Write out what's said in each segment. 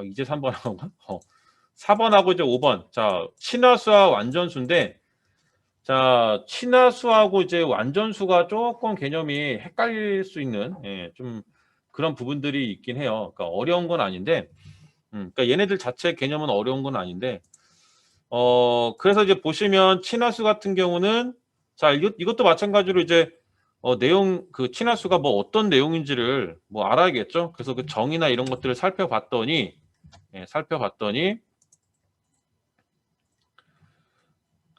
이제 3번하고 4번하고 이제 5번. 자, 친화수와 완전수인데, 자, 친화수하고 이제 완전수가 조금 개념이 헷갈릴 수 있는, 좀 그런 부분들이 있긴 해요. 그러니까 어려운 건 아닌데, 그러니까 얘네들 자체 개념은 어려운 건 아닌데, 그래서 이제 보시면 친화수 같은 경우는, 자, 이것도 마찬가지로 이제, 내용, 그 친화수가 뭐 어떤 내용인지를 뭐 알아야겠죠? 그래서 그 정의나 이런 것들을 살펴봤더니, 살펴봤더니,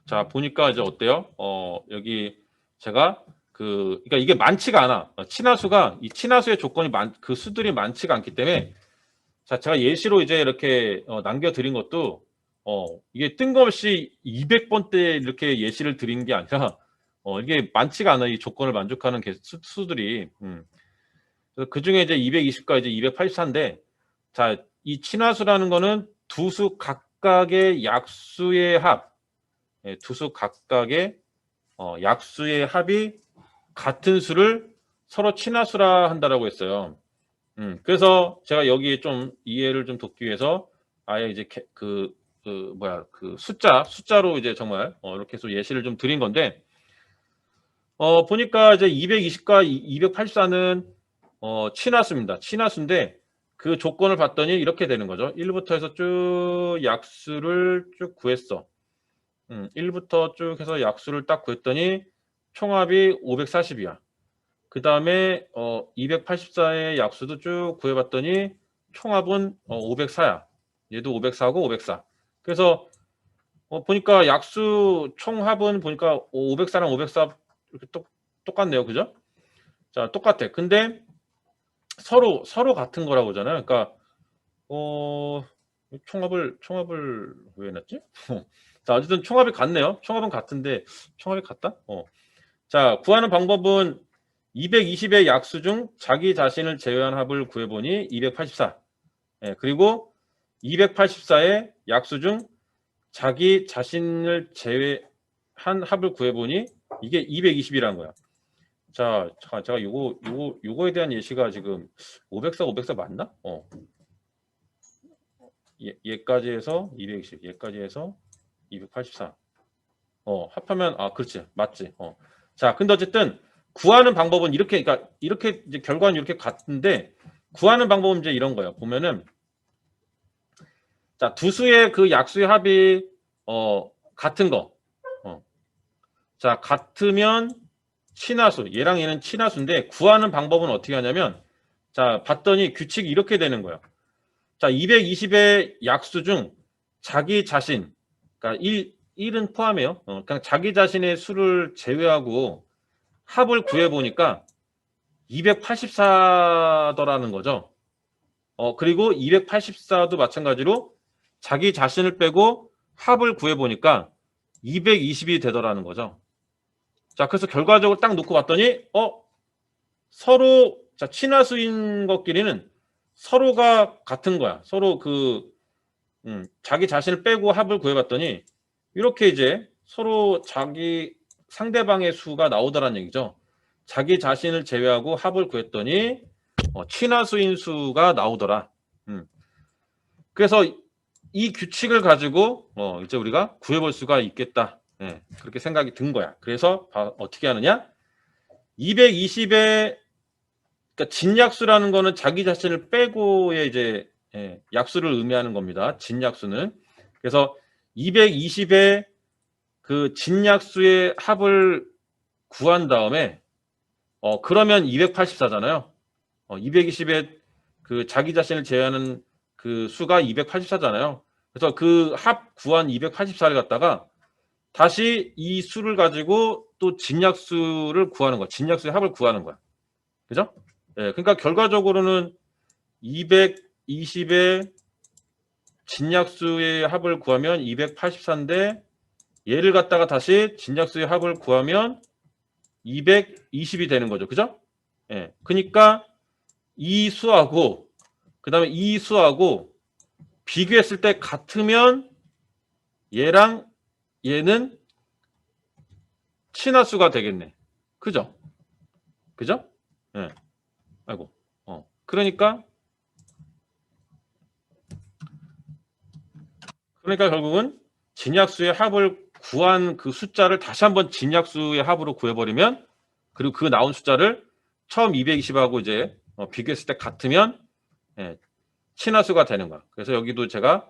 자, 보니까 이제 어때요? 여기 제가 그러니까 이게 많지가 않아. 친화수가, 이 친화수의 조건이 그 수들이 많지가 않기 때문에, 자, 제가 예시로 이제 이렇게 남겨드린 것도, 이게 뜬금없이 200번대 이렇게 예시를 드린 게 아니라, 이게 많지가 않아. 이 조건을 만족하는 수들이. 그래서 그 중에 이제 220과 이제 284인데, 자, 이 친화수라는 거는 두 수 각각의 약수의 합, 두 수 각각의 약수의 합이 같은 수를 서로 친화수라 한다라고 했어요. 그래서 제가 여기 좀 이해를 좀 돕기 위해서 아예 이제 그 숫자로 이제 정말 이렇게 해서 예시를 좀 드린 건데, 보니까 이제 220과 284는 친화수입니다. 친화수인데 그 조건을 봤더니 이렇게 되는 거죠. 1부터 해서 쭉 약수를 쭉 구했어. 1부터 쭉 해서 약수를 딱 구했더니 총합이 540이야. 그 다음에 284의 약수도 쭉 구해봤더니 총합은 504야. 얘도 504고 504. 그래서 보니까 약수 총합은 보니까 504랑 504 이렇게 똑같네요. 그죠? 자, 똑같아. 근데 서로 같은 거라고 하잖아요. 그러니까 어, 총합을 왜 해놨지? 자, 어쨌든 총합이 같네요. 총합은 같은데 총합이 같다? 자, 구하는 방법은 220의 약수 중 자기 자신을 제외한 합을 구해보니 284. 그리고 284의 약수 중 자기 자신을 제외한 합을 구해보니 이게 220이라는 거야. 자, 제가 요거에 대한 예시가 지금 504, 504 맞나? 얘까지 해서 220, 얘까지 해서 284. 합하면, 그렇지. 맞지. 자, 근데 어쨌든 구하는 방법은 이렇게, 그러니까 이렇게 이제 결과는 이렇게 같은데 구하는 방법은 이제 이런 거예요. 보면은, 자, 두 수의 그 약수의 합이, 같은 거. 자, 같으면 친화수. 얘랑 얘는 친화수인데 구하는 방법은 어떻게 하냐면, 자, 봤더니 규칙이 이렇게 되는 거예요. 자, 220의 약수 중 자기 자신, 그러니까 1은 포함해요. 그냥 자기 자신의 수를 제외하고 합을 구해보니까 284더라는 거죠. 그리고 284도 마찬가지로 자기 자신을 빼고 합을 구해보니까 220이 되더라는 거죠. 자, 그래서 결과적으로 딱 놓고 봤더니, 서로, 자, 친화수인 것끼리는 서로가 같은 거야. 서로 자기 자신을 빼고 합을 구해봤더니 이렇게 이제 서로 자기 상대방의 수가 나오더라는 얘기죠. 자기 자신을 제외하고 합을 구했더니 친화수인 수가 나오더라. 그래서 이 규칙을 가지고 이제 우리가 구해볼 수가 있겠다. 그렇게 생각이 든 거야. 그래서 어떻게 하느냐? 220의 그러니까 진약수라는 거는 자기 자신을 빼고의 이제 약수를 의미하는 겁니다. 진약수는. 그래서 220의 그 진약수의 합을 구한 다음에 그러면 284잖아요. 220의 그 자기 자신을 제외하는 그 수가 284잖아요. 그래서 그 합 구한 284를 갖다가 다시 이 수를 가지고 또 진약수를 구하는 거야. 진약수의 합을 구하는 거야. 그죠? 그러니까 결과적으로는 220의 진약수의 합을 구하면 284인데 얘를 갖다가 다시 진약수의 합을 구하면 220이 되는 거죠. 그죠? 그러니까 이 수하고 그다음에 이 수하고 비교했을 때 같으면 얘랑 얘는 친화수가 되겠네. 그죠? 그죠? 아이고. 그러니까 그러니까 결국은 진약수의 합을 구한 그 숫자를 다시 한번 진약수의 합으로 구해버리면, 그리고 그 나온 숫자를 처음 220하고 이제 비교했을 때 같으면 예, 친화수가 되는 거야. 그래서 여기도 제가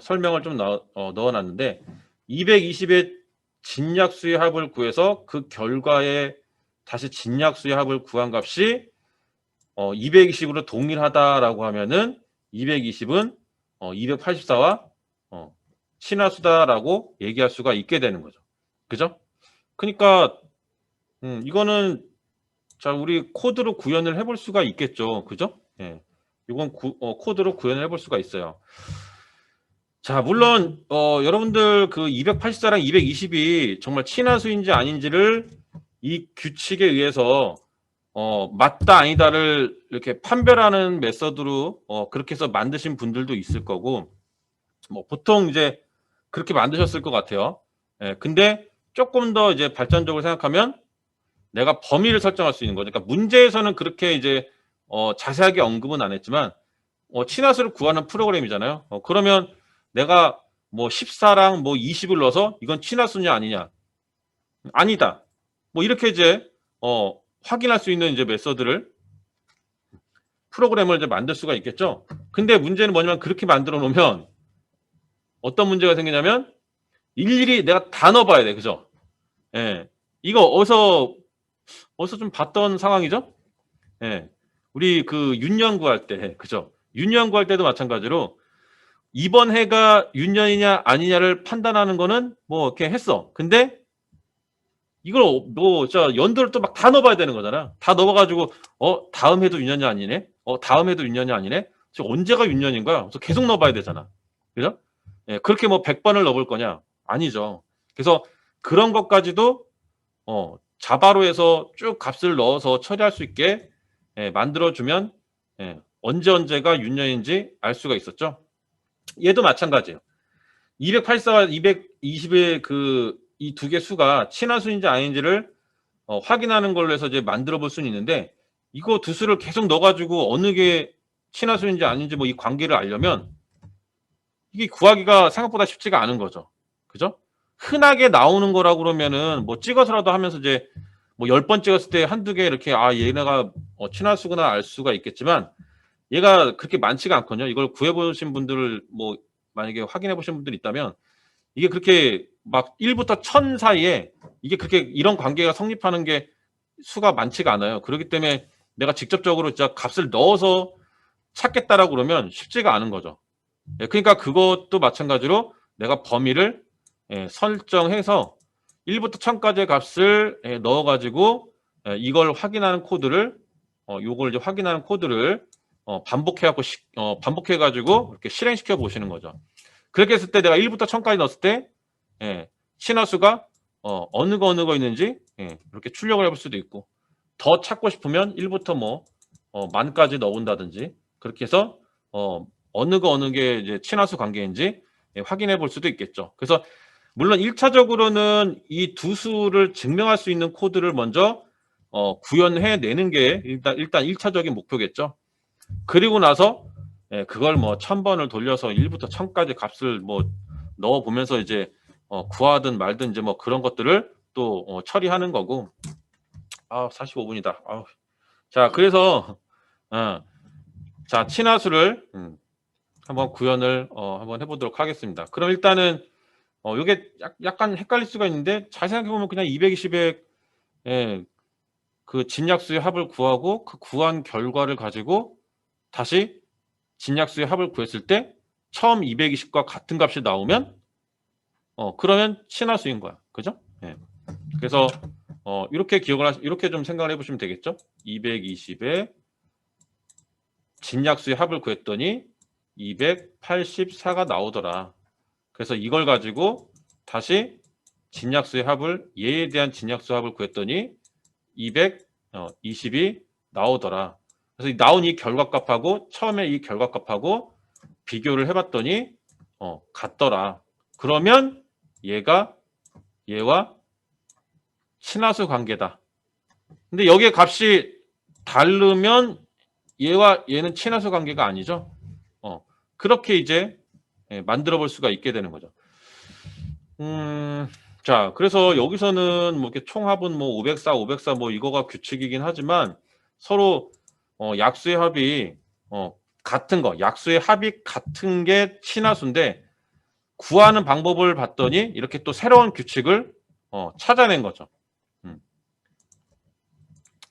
설명을 좀 넣어놨는데 220의 진약수의 합을 구해서 그 결과에 다시 진약수의 합을 구한 값이 220으로 동일하다라고 하면은 220은 284와 친화수다라고 얘기할 수가 있게 되는 거죠. 그죠? 그러니까 이거는 자 우리 코드로 구현을 해볼 수가 있겠죠. 그죠? 예. 이건 코드로 구현을 해볼 수가 있어요. 자 물론 여러분들 그 284랑 220이 정말 친화수인지 아닌지를 이 규칙에 의해서 맞다 아니다를 이렇게 판별하는 메서드로 그렇게 해서 만드신 분들도 있을 거고, 뭐 보통 이제 그렇게 만드셨을 것 같아요. 예, 근데 조금 더 이제 발전적으로 생각하면 내가 범위를 설정할 수 있는 거죠. 그러니까 문제에서는 그렇게 이제 자세하게 언급은 안 했지만 친화수를 구하는 프로그램이잖아요. 그러면 내가 뭐 14랑 뭐 20을 넣어서 이건 친화수냐 아니냐, 아니다, 뭐 이렇게 이제 확인할 수 있는 이제 메서드를 프로그램을 이제 만들 수가 있겠죠. 근데 문제는 뭐냐면 그렇게 만들어 놓으면 어떤 문제가 생기냐면 일일이 내가 다 넣어봐야 돼. 그죠? 예. 이거 어디서 좀 봤던 상황이죠? 예. 우리 그 윤년 구할 때, 그죠? 윤년 구할 때도 마찬가지로 이번 해가 윤년이냐 아니냐를 판단하는 거는 뭐 이렇게 했어. 근데 이걸 뭐 진짜 연도를 또 막 다 넣어봐야 되는 거잖아. 다 넣어가지고 다음 해도 윤년이 아니네. 다음 해도 윤년이 아니네. 지금 언제가 윤년인 거야? 그래서 계속 넣어봐야 되잖아. 그죠? 예, 그렇게 뭐 100번을 넣어볼 거냐? 아니죠. 그래서 그런 것까지도 자바로 해서 쭉 값을 넣어서 처리할 수 있게 만들어주면 언제가 윤년인지 알 수가 있었죠. 얘도 마찬가지예요. 284와 220의 그 이 두 개 수가 친화수인지 아닌지를 확인하는 걸로 해서 이제 만들어 볼 수는 있는데, 이거 두 수를 계속 넣어가지고 어느 게 친화수인지 아닌지 뭐 이 관계를 알려면 이게 구하기가 생각보다 쉽지가 않은 거죠. 그죠? 흔하게 나오는 거라고 그러면은 뭐 찍어서라도 하면서 이제 뭐 10번 찍었을 때 한두 개 이렇게 얘네가 친화수구나 알 수가 있겠지만, 얘가 그렇게 많지가 않거든요. 이걸 구해보신 분들을 뭐 만약에 확인해 보신 분들이 있다면 이게 그렇게 막 1부터 1000 사이에 이게 그렇게 이런 관계가 성립하는 게 수가 많지가 않아요. 그렇기 때문에 내가 직접적으로 진짜 값을 넣어서 찾겠다라고 그러면 쉽지가 않은 거죠. 그러니까 그것도 마찬가지로 내가 범위를 설정해서 1부터 1000까지의 값을 넣어가지고 이걸 확인하는 코드를 요걸 이제 확인하는 코드를 반복해가지고 이렇게 실행시켜 보시는 거죠. 그렇게 했을 때 내가 1부터 1000까지 넣었을 때 친화수가 어느 거 있는지 이렇게 출력을 해볼 수도 있고, 더 찾고 싶으면 1부터 뭐 만까지 넣은다든지 그렇게 해서 어느 게 이제 친화수 관계인지 확인해 볼 수도 있겠죠. 그래서 물론 1차적으로는 이 두 수를 증명할 수 있는 코드를 먼저 구현해 내는 게 일단 1차적인 목표겠죠. 그리고 나서 그걸 뭐 1000번을 돌려서 1부터 1000까지 값을 뭐 넣어 보면서 이제 구하든 말든 이제 뭐 그런 것들을 또 처리하는 거고. 45분이다. 자, 그래서 자, 친화수를 한번 구현을 한번 해보도록 하겠습니다. 그럼 일단은 이게 약간 헷갈릴 수가 있는데, 잘 생각해 보면 그냥 220의 그 진약수의 합을 구하고 그 구한 결과를 가지고 다시 진약수의 합을 구했을 때 처음 220과 같은 값이 나오면 그러면 친화수인 거야. 그죠? 그래서 이렇게 이렇게 좀 생각을 해보시면 되겠죠? 220에 진약수의 합을 구했더니 284가 나오더라. 그래서 이걸 가지고 다시 진약수의 합을, 얘에 대한 진약수 합을 구했더니 220이 나오더라. 그래서 나온 이 결과값하고 처음에 이 결과값하고 비교를 해봤더니 같더라. 그러면 얘와 친화수 관계다. 근데 여기에 값이 다르면 얘와 얘는 친화수 관계가 아니죠. 그렇게 이제 만들어 볼 수가 있게 되는 거죠. 자, 그래서 여기서는 뭐 이렇게 총합은 뭐 504, 504 뭐 이거가 규칙이긴 하지만 서로 약수의 합이 같은 거, 약수의 합이 같은 게 친화수인데 구하는 방법을 봤더니 이렇게 또 새로운 규칙을 찾아낸 거죠.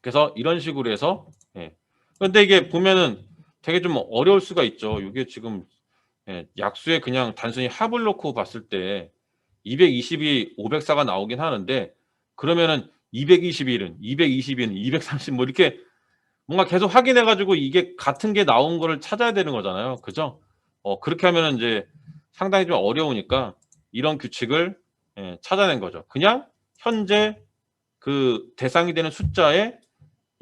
그래서 이런 식으로 해서 근데 이게 보면은 되게 좀 어려울 수가 있죠. 이게 지금 약수에 그냥 단순히 합을 놓고 봤을 때 220이 504가 나오긴 하는데 그러면은 221은 222는 230 뭐 이렇게 뭔가 계속 확인해 가지고 이게 같은 게 나온 거를 찾아야 되는 거잖아요. 그죠? 그렇게 하면은 이제 상당히 좀 어려우니까 이런 규칙을 찾아낸 거죠. 그냥 현재 그 대상이 되는 숫자에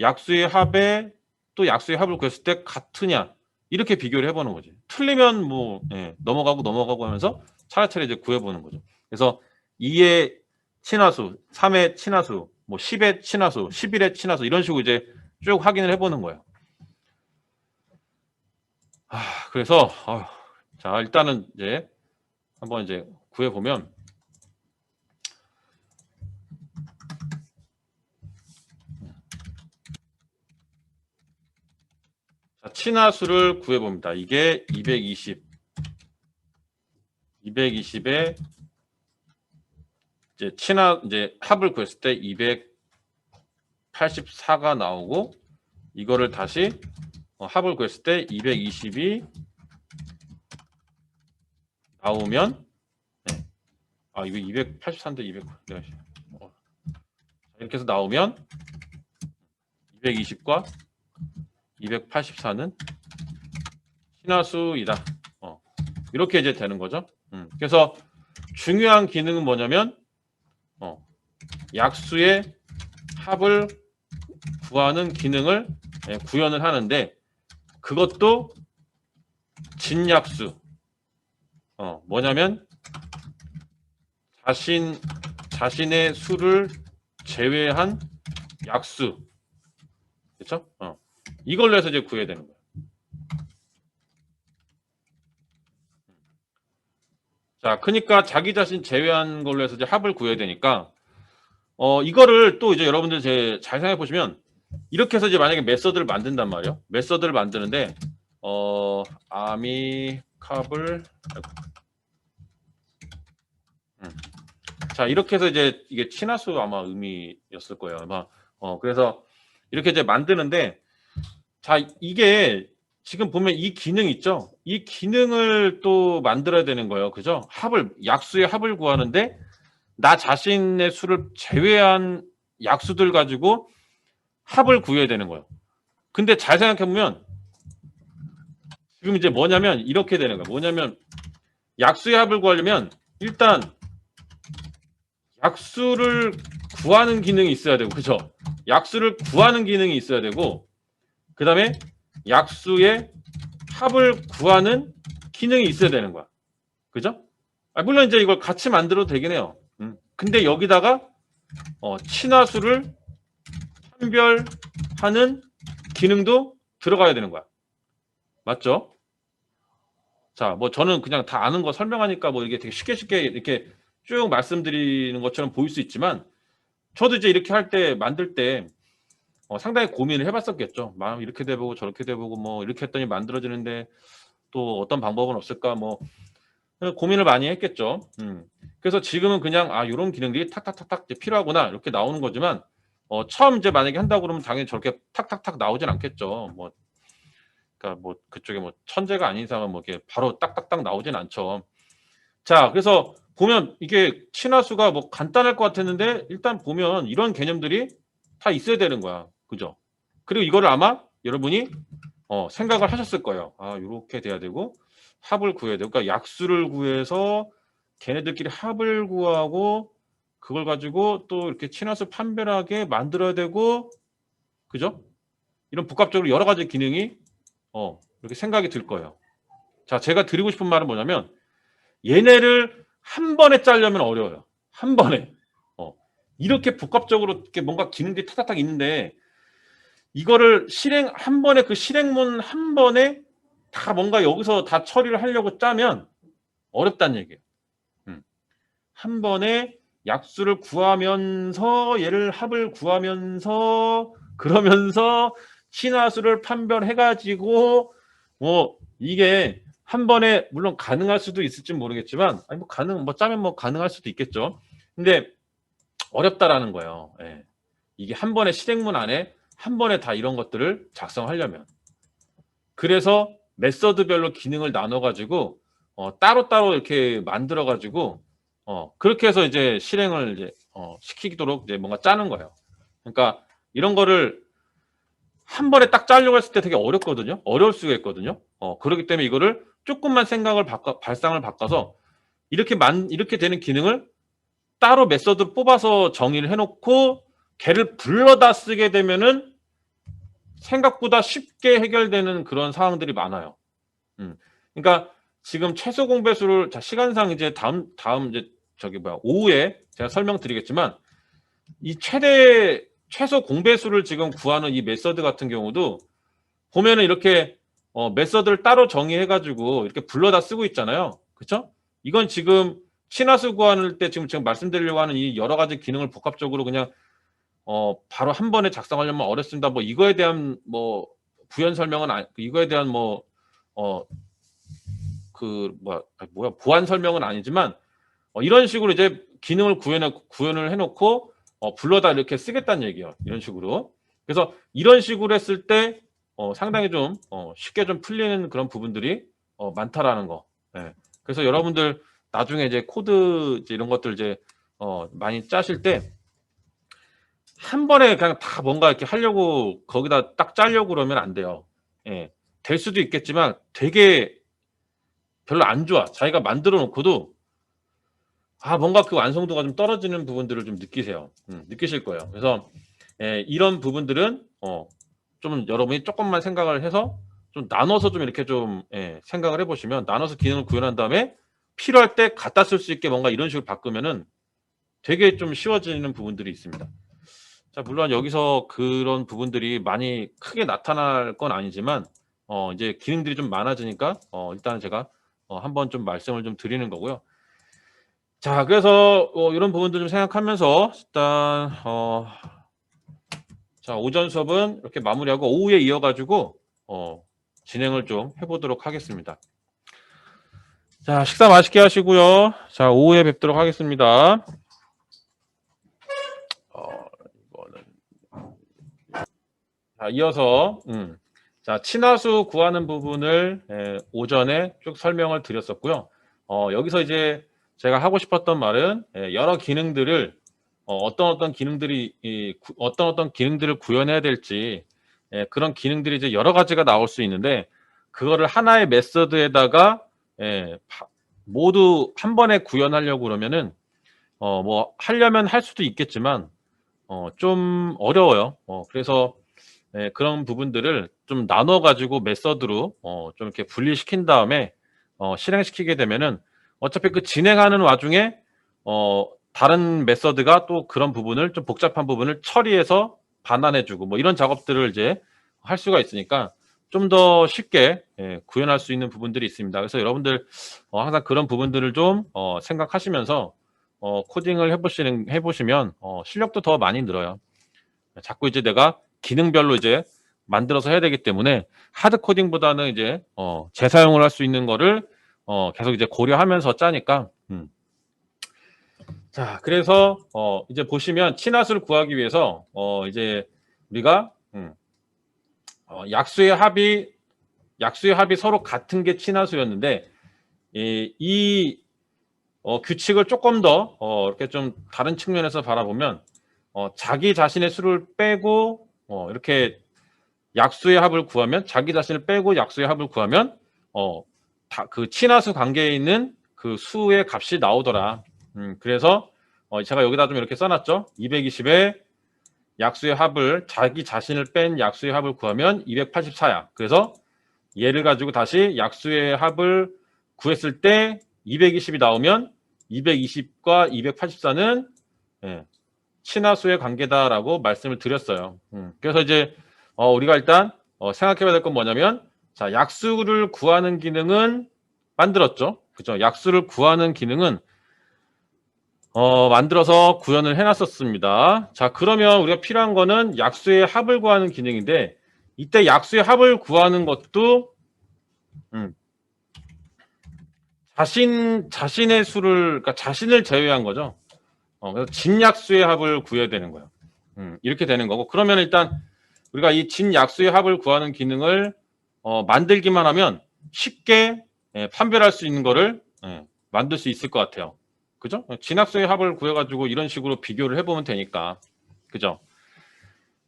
약수의 합에 또 약수의 합을 구했을 때 같으냐 이렇게 비교를 해보는 거지. 틀리면 뭐 넘어가고 하면서 차례차례 이제 구해보는 거죠. 그래서 2의 친화수, 3의 친화수, 뭐 10의 친화수, 11의 친화수 이런 식으로 이제 쭉 확인을 해보는 거예요. 그래서 자 일단은 이제 한번 이제 구해보면 자, 친화수를 구해봅니다. 이게 220에 이제 이제 합을 구했을 때 284가 나오고 이거를 다시 합을 구했을 때 220이 나오면 이거 284인데 200 이렇게 해서 나오면 220과 284는 친화수이다. 이렇게 이제 되는 거죠. 그래서 중요한 기능은 뭐냐면 약수의 합을 구하는 기능을 구현을 하는데 그것도 진약수 뭐냐면 자신의 수를 제외한 약수 그렇죠? 이걸로 해서 이제 구해야 되는 거예요. 자, 그러니까 자기 자신 제외한 걸로 해서 이제 합을 구해야 되니까 이거를 또 이제 여러분들 잘 생각해 보시면 이렇게 해서 이제 만약에 메서드를 만든단 말이에요. 메서드를 만드는데 아미카블 자, 이렇게 해서 이제 이게 친화수 아마 의미였을 거예요. 아마 그래서 이렇게 이제 만드는데 자, 이게 지금 보면 이 기능 있죠? 이 기능을 또 만들어야 되는 거예요. 그죠? 약수의 합을 구하는데 나 자신의 수를 제외한 약수들 가지고 합을 구해야 되는 거예요. 근데 잘 생각해 보면 지금 이제 뭐냐면 이렇게 되는 거예요. 뭐냐면 약수의 합을 구하려면 일단 약수를 구하는 기능이 있어야 되고 그죠? 약수를 구하는 기능이 있어야 되고 그 다음에 약수의 합을 구하는 기능이 있어야 되는 거야. 그죠? 물론 이제 이걸 같이 만들어도 되긴 해요. 근데 여기다가 친화수를 판별하는 기능도 들어가야 되는 거야. 맞죠? 자, 뭐 저는 그냥 다 아는 거 설명하니까 뭐 이게 되게 쉽게 이렇게 쭉 말씀드리는 것처럼 보일 수 있지만 저도 이제 이렇게 할 때 만들 때 상당히 고민을 해봤었겠죠. 마음 이렇게 돼보고 저렇게 돼보고 뭐 이렇게 했더니 만들어지는데 또 어떤 방법은 없을까 뭐 고민을 많이 했겠죠. 그래서 지금은 그냥 이런 기능들이 탁탁탁탁 필요하구나 이렇게 나오는 거지만 처음 이제 만약에 한다고 그러면 당연히 저렇게 탁탁탁 나오진 않겠죠. 그러니까 뭐 그쪽에 뭐 천재가 아닌 이상은 뭐 이렇게 바로 딱딱딱 나오진 않죠. 자, 그래서 보면 이게 친화수가 뭐 간단할 것 같았는데 일단 보면 이런 개념들이 다 있어야 되는 거야. 그죠? 그리고 이거를 아마 여러분이 생각을 하셨을 거예요. 이렇게 돼야 되고 합을 구해야 되고 그러니까 약수를 구해서 걔네들끼리 합을 구하고 그걸 가지고 또 이렇게 친화수 판별하게 만들어야 되고 그죠? 이런 복합적으로 여러 가지 기능이 이렇게 생각이 들 거예요. 자, 제가 드리고 싶은 말은 뭐냐면 얘네를 한 번에 짜려면 어려워요. 한 번에. 이렇게 복합적으로 이렇게 뭔가 기능들이 탁탁탁 있는데 이거를 한 번에 그 실행문 한 번에 다 뭔가 여기서 다 처리를 하려고 짜면 어렵다는 얘기예요. 한 번에 약수를 구하면서 얘를 합을 구하면서 그러면서 친화수를 판별해가지고 뭐 이게 한 번에 물론 가능할 수도 있을지 모르겠지만 아니 뭐 짜면 뭐 가능할 수도 있겠죠. 근데 어렵다라는 거예요. 예. 이게 한 번에 실행문 안에 한 번에 다 이런 것들을 작성하려면 그래서 메서드별로 기능을 나눠가지고 따로따로 이렇게 만들어가지고 그렇게 해서 이제 실행을 이제 시키도록 이제 뭔가 짜는 거예요. 그러니까 이런 거를 한 번에 딱 짜려고 했을 때 되게 어렵거든요. 어려울 수가 있거든요. 그렇기 때문에 이거를 조금만 발상을 바꿔서 이렇게 되는 기능을 따로 메서드를 뽑아서 정의를 해놓고 걔를 불러다 쓰게 되면은 생각보다 쉽게 해결되는 그런 상황들이 많아요. 그러니까 지금 최소 공배수를 시간상 이제 다음 이제 오후에 제가 설명드리겠지만 이 최소 공배수를 지금 구하는 이 메서드 같은 경우도 보면은 이렇게 메서드를 따로 정의해가지고 이렇게 불러다 쓰고 있잖아요. 그렇죠? 이건 지금 친화수 구하는 때 지금 말씀드리려고 하는 이 여러 가지 기능을 복합적으로 그냥 바로 한 번에 작성하려면 어렵습니다. 뭐 이거에 대한 뭐 부연 설명은 이거에 대한 보완 설명은 아니지만 이런 식으로 이제 기능을 구현을 해놓고 불러다 이렇게 쓰겠다는 얘기예요. 이런 식으로. 그래서 이런 식으로 했을 때 상당히 좀 쉽게 좀 풀리는 그런 부분들이 많다라는 거. 예. 그래서 여러분들 나중에 이제 코드 이제 이런 것들 이제 많이 짜실 때 한 번에 그냥 다 뭔가 이렇게 하려고 거기다 딱 짜려고 그러면 안 돼요. 예. 될 수도 있겠지만 되게 별로 안 좋아. 자기가 만들어 놓고도 뭔가 그 완성도가 좀 떨어지는 부분들을 좀 느끼세요. 느끼실 거예요. 그래서 이런 부분들은 좀 여러분이 조금만 생각을 해서 좀 나눠서 좀 이렇게 좀 생각을 해보시면 나눠서 기능을 구현한 다음에 필요할 때 갖다 쓸 수 있게 뭔가 이런 식으로 바꾸면은 되게 좀 쉬워지는 부분들이 있습니다. 자, 물론 여기서 그런 부분들이 많이 크게 나타날 건 아니지만 이제 기능들이 좀 많아지니까 일단 제가 한번 좀 말씀을 좀 드리는 거고요. 자, 그래서 이런 부분들 좀 생각하면서 일단 자, 오전 수업은 이렇게 마무리하고 오후에 이어가지고 진행을 좀 해보도록 하겠습니다. 자, 식사 맛있게 하시고요. 자, 오후에 뵙도록 하겠습니다. 이거는 자, 이어서 자, 친화수 구하는 부분을 오전에 쭉 설명을 드렸었고요. 여기서 이제 제가 하고 싶었던 말은 여러 기능들을 어떤 기능들을 구현해야 될지 그런 기능들이 이제 여러 가지가 나올 수 있는데 그거를 하나의 메서드에다가 모두 한 번에 구현하려고 그러면은 뭐 하려면 할 수도 있겠지만 좀 어려워요. 그래서 그런 부분들을 좀 나눠 가지고 메서드로 좀 이렇게 분리시킨 다음에 실행시키게 되면은 어차피 그 진행하는 와중에 다른 메서드가 또 그런 부분을 좀 복잡한 부분을 처리해서 반환해주고 뭐 이런 작업들을 이제 할 수가 있으니까 좀 더 쉽게 구현할 수 있는 부분들이 있습니다. 그래서 여러분들 항상 그런 부분들을 좀 생각하시면서 코딩을 해보시면 실력도 더 많이 늘어요. 자꾸 이제 내가 기능별로 이제 만들어서 해야 되기 때문에 하드 코딩보다는 이제 재사용을 할 수 있는 거를 계속 이제 고려하면서 짜니까 자, 그래서 이제 보시면 친화수를 구하기 위해서 이제 우리가 약수의 합이 서로 같은 게 친화수였는데 이 규칙을 조금 더 이렇게 좀 다른 측면에서 바라보면 자기 자신의 수를 빼고 이렇게 약수의 합을 구하면 자기 자신을 빼고 약수의 합을 구하면 그 친화수 관계에 있는 그 수의 값이 나오더라. 그래서 제가 여기다 좀 이렇게 써놨죠. 220에 약수의 합을 자기 자신을 뺀 약수의 합을 구하면 284야. 그래서 얘를 가지고 다시 약수의 합을 구했을 때 220이 나오면 220과 284는 친화수의 관계다라고 말씀을 드렸어요. 그래서 이제 우리가 일단 생각해봐야 될 건 뭐냐면 자, 약수를 구하는 기능은 만들었죠. 그죠? 약수를 구하는 기능은 만들어서 구현을 해놨었습니다. 자, 그러면 우리가 필요한 거는 약수의 합을 구하는 기능인데, 이때 약수의 합을 구하는 것도 자신의 수를, 그러니까 자신을 제외한 거죠. 그래서 진약수의 합을 구해야 되는 거예요. 이렇게 되는 거고, 그러면 일단 우리가 이 진약수의 합을 구하는 기능을 만들기만 하면 쉽게 판별할 수 있는 거를 만들 수 있을 것 같아요. 그죠? 진학수의 합을 구해가지고 이런 식으로 비교를 해보면 되니까. 그죠?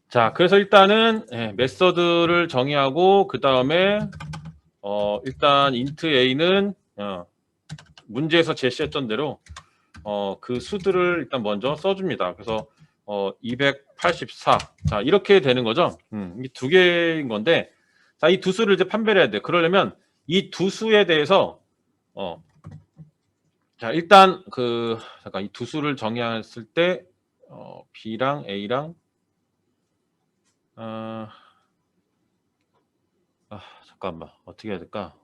자, 그래서 일단은 메서드를 정의하고 그 다음에 일단 int a는 문제에서 제시했던 대로 그 수들을 일단 먼저 써줍니다. 그래서 284. 자, 이렇게 되는 거죠. 이 두 개인 건데, 자, 이 두 수를 이제 판별해야 돼. 그러려면 이 두 수에 대해서 자, 일단 잠깐 이 두 수를 정의했을 때 B랑 A랑 잠깐만 어떻게 해야 될까?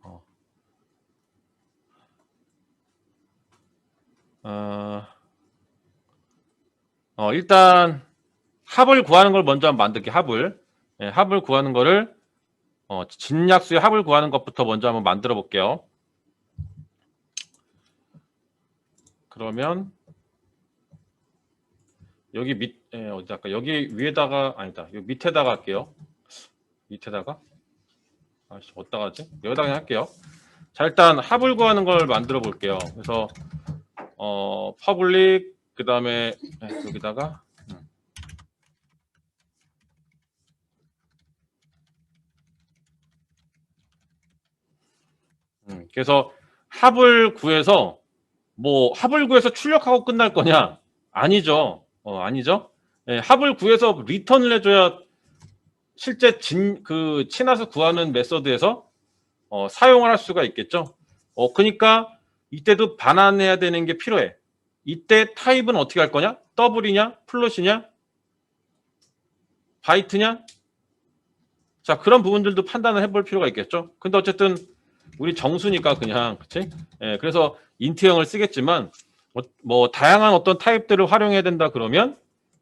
일단 합을 구하는 걸 먼저 한번 만들게. 합을 구하는 거를 진약수의 합을 구하는 것부터 먼저 한번 만들어 볼게요. 그러면 여기 어디 할까? 여기 위에다가 아니다. 여기 밑에다가 할게요. 밑에다가 어디다가 하지? 여기다가 그냥 할게요. 자, 일단 합을 구하는 걸 만들어 볼게요. 그래서 퍼블릭 그 다음에 여기다가 그래서 합을 구해서 뭐 합을 구해서 출력하고 끝날 거냐? 아니죠. 아니죠. 합을 구해서 리턴을 해줘야 실제 친화수 구하는 메서드에서 사용을 할 수가 있겠죠. 그러니까 이때도 반환해야 되는 게 필요해. 이때 타입은 어떻게 할 거냐? 더블이냐? 플롯이냐? 바이트냐? 자, 그런 부분들도 판단을 해볼 필요가 있겠죠. 근데 어쨌든 우리 정수니까 그냥 그치? 그래서 인트형을 쓰겠지만 뭐 다양한 어떤 타입들을 활용해야 된다 그러면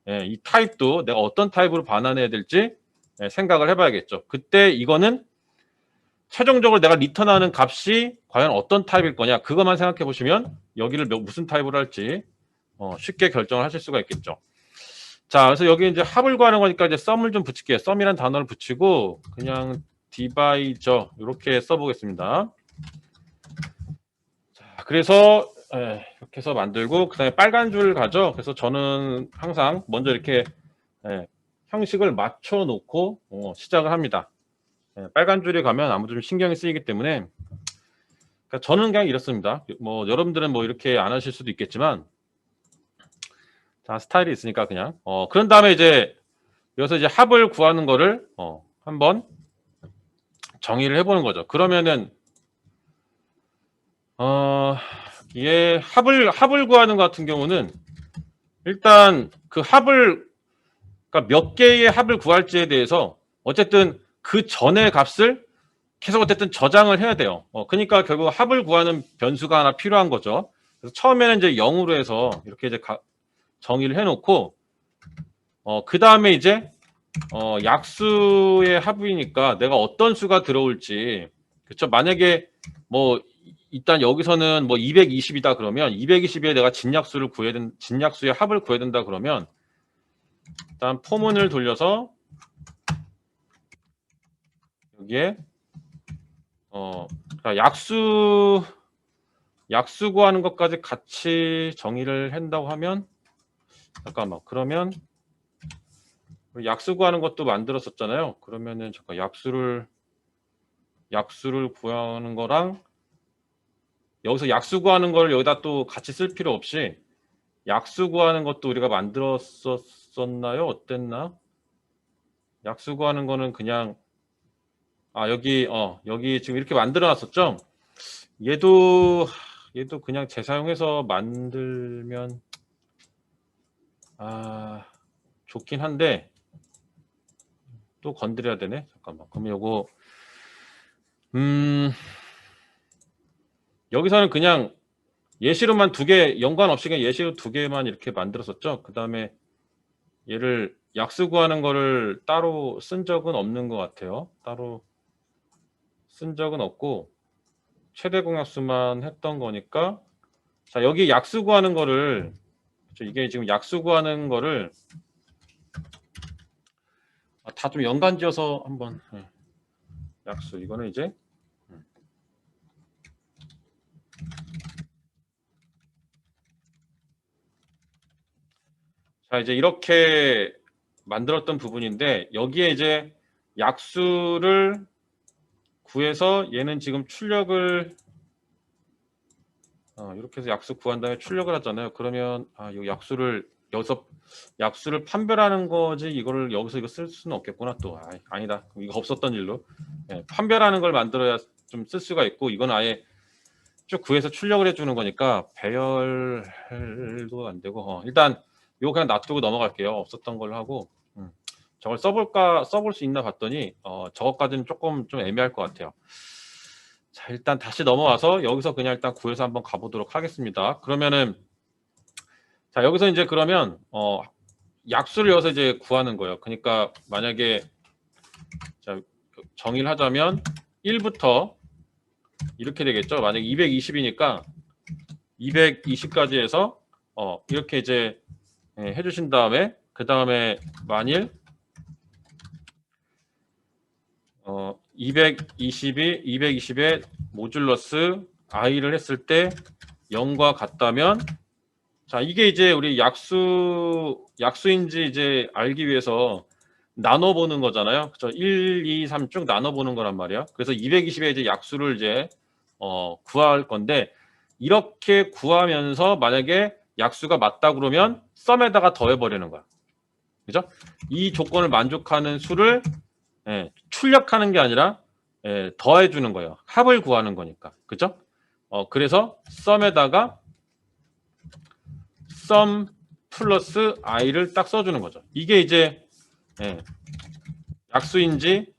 이 타입도 내가 어떤 타입으로 반환해야 될지 생각을 해봐야겠죠. 그때 이거는 최종적으로 내가 리턴하는 값이 과연 어떤 타입일 거냐 그것만 생각해 보시면 여기를 무슨 타입으로 할지 쉽게 결정을 하실 수가 있겠죠. 자, 그래서 여기 이제 합을 구하는 거니까 이제 썸을 좀 붙일게요. 썸이란 단어를 붙이고 그냥 디바이저 이렇게 써보겠습니다. 자, 그래서 이렇게 해서 만들고 그다음에 빨간 줄 가죠. 그래서 저는 항상 먼저 이렇게 형식을 맞춰 놓고 시작을 합니다. 빨간 줄이 가면 아무도 좀 신경이 쓰이기 때문에 그러니까 저는 그냥 이렇습니다. 뭐 여러분들은 뭐 이렇게 안 하실 수도 있겠지만 자, 스타일이 있으니까 그냥 그런 다음에 이제 여기서 이제 합을 구하는 거를 한번 정의를 해보는 거죠. 그러면은 얘 합을 구하는 것 같은 경우는 일단 그 합을 그러니까 몇 개의 합을 구할지에 대해서 어쨌든 그 전의 값을 계속 어쨌든 저장을 해야 돼요. 그러니까 결국 합을 구하는 변수가 하나 필요한 거죠. 그래서 처음에는 이제 0으로 해서 이렇게 이제 정의를 해놓고 그 다음에 이제 약수의 합이니까 내가 어떤 수가 들어올지 그렇죠. 만약에 뭐 일단 여기서는 뭐 220이다 그러면 220에 내가 진약수의 합을 구해야 된다 그러면 일단 포문을 돌려서 여기에 그러니까 약수 구하는 것까지 같이 정의를 한다고 하면 잠깐만 그러면 약수 구하는 것도 만들었었잖아요. 그러면은 잠깐 약수를 구하는 거랑 여기서 약수 구하는 걸 여기다 또 같이 쓸 필요 없이 약수 구하는 것도 우리가 만들었었나요? 어땠나? 약수 구하는 거는 그냥 여기 지금 이렇게 만들어 놨었죠? 얘도 그냥 재사용해서 만들면 좋긴 한데 또 건드려야 되네. 잠깐만. 그럼 요거 여기서는 그냥 예시로만 2개, 연관 없이 그냥 예시로 2개만 이렇게 만들었었죠. 그 다음에 얘를 약수 구하는 거를 따로 쓴 적은 없는 것 같아요. 따로 쓴 적은 없고 최대 공약수만 했던 거니까. 자, 여기 약수 구하는 거를, 이게 지금 약수 구하는 거를 다 좀 연관 지어서 한번, 약수 이거는 이제 자, 이제 이렇게 만들었던 부분인데 여기에 이제 약수를 구해서 얘는 지금 출력을 이렇게 해서 약수 구한 다음에 출력을 하잖아요. 그러면 이 약수를 여기서 약수를 판별하는 거지 이거를 여기서 이거 쓸 수는 없겠구나. 또 아니다. 이거 없었던 일로 판별하는 걸 만들어야 좀 쓸 수가 있고 이건 아예 쭉 구해서 출력을 해주는 거니까 배열도 안 되고 일단 이거 그냥 놔두고 넘어갈게요. 없었던 걸로 하고 저걸 써볼 수 있나 봤더니 저것까지는 조금 좀 애매할 것 같아요. 자, 일단 다시 넘어와서 여기서 그냥 일단 구해서 한번 가보도록 하겠습니다. 그러면은 자, 여기서 이제 그러면 약수를 여기서 이제 구하는 거예요. 그러니까 만약에 자, 정의를 하자면 1부터 이렇게 되겠죠. 만약에 220이니까 220까지 해서 이렇게 이제 해주신 다음에 그 다음에 만일 220에 모듈러스 i를 했을 때 0과 같다면 자, 이게 이제 우리 약수인지 이제 알기 위해서 나눠보는 거잖아요. 그렇죠? 1, 2, 3 쭉 나눠보는 거란 말이야. 그래서 220에 이제 약수를 이제 구할 건데 이렇게 구하면서 만약에 약수가 맞다 그러면 썸에다가 더해버리는 거야. 그죠? 이 조건을 만족하는 수를 출력하는 게 아니라 더해주는 거예요. 합을 구하는 거니까. 그죠? 그래서 썸에다가 썸 플러스 i를 딱 써주는 거죠. 이게 이제 약수인지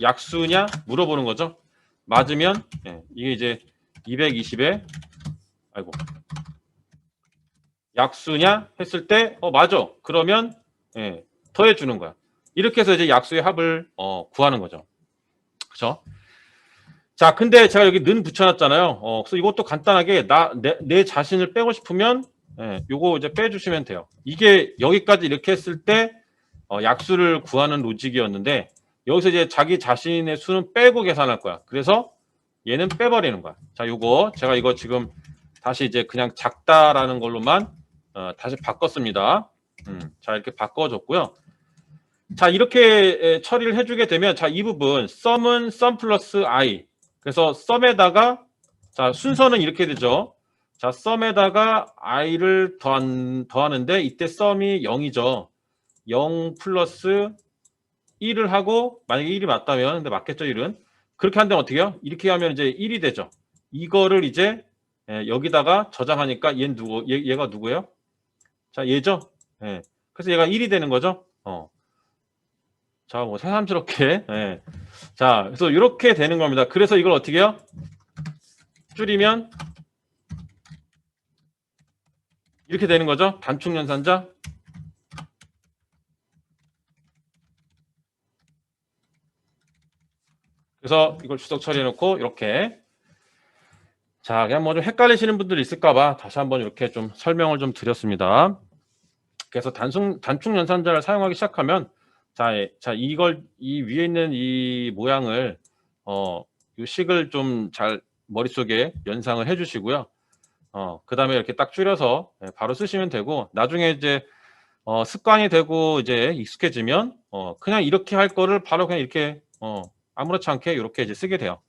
약수냐 물어보는 거죠. 맞으면 이게 이제 220에 아이고 약수냐 했을 때 맞아. 그러면 더해 주는 거야. 이렇게 해서 이제 약수의 합을 구하는 거죠. 그렇죠? 자, 근데 제가 여기 는 붙여놨잖아요. 그래서 이것도 간단하게 내 자신을 빼고 싶으면 요거 이제 빼주시면 돼요. 이게 여기까지 이렇게 했을 때 약수를 구하는 로직이었는데 여기서 이제 자기 자신의 수는 빼고 계산할 거야. 그래서 얘는 빼버리는 거야. 자, 요거 제가 이거 지금 다시 이제 그냥 작다라는 걸로만 다시 바꿨습니다. 자, 이렇게 바꿔줬고요. 자, 이렇게 처리를 해주게 되면 자, 이 부분 썸은 썸 플러스 i 그래서 썸에다가 자, 순서는 이렇게 되죠. 자, 썸에다가 i를 더하는데 이때 썸이 0이죠. 0 플러스 1을 하고 만약에 1이 맞다면 근데 맞겠죠 1은 그렇게 한다면 어떻게 해요? 이렇게 하면 이제 1이 되죠. 이거를 이제 여기다가 저장하니까 얘는 얘가 누구예요? 자, 얘죠. 그래서 얘가 1이 되는 거죠. 자, 뭐 새삼스럽게 자, 그래서 이렇게 되는 겁니다. 그래서 이걸 어떻게 해요? 줄이면 이렇게 되는 거죠. 단축 연산자. 그래서 이걸 주석 처리해놓고 이렇게 자, 그냥 뭐 좀 헷갈리시는 분들 있을까봐 다시 한번 이렇게 좀 설명을 좀 드렸습니다. 그래서 단축 연산자를 사용하기 시작하면 자, 이 위에 있는 이 모양을 이 식을 좀 잘 머릿속에 연상을 해주시고요. 그 다음에 이렇게 딱 줄여서 바로 쓰시면 되고 나중에 이제 습관이 되고 이제 익숙해지면 그냥 이렇게 할 거를 바로 그냥 이렇게 아무렇지 않게 이렇게 이제 쓰게 돼요.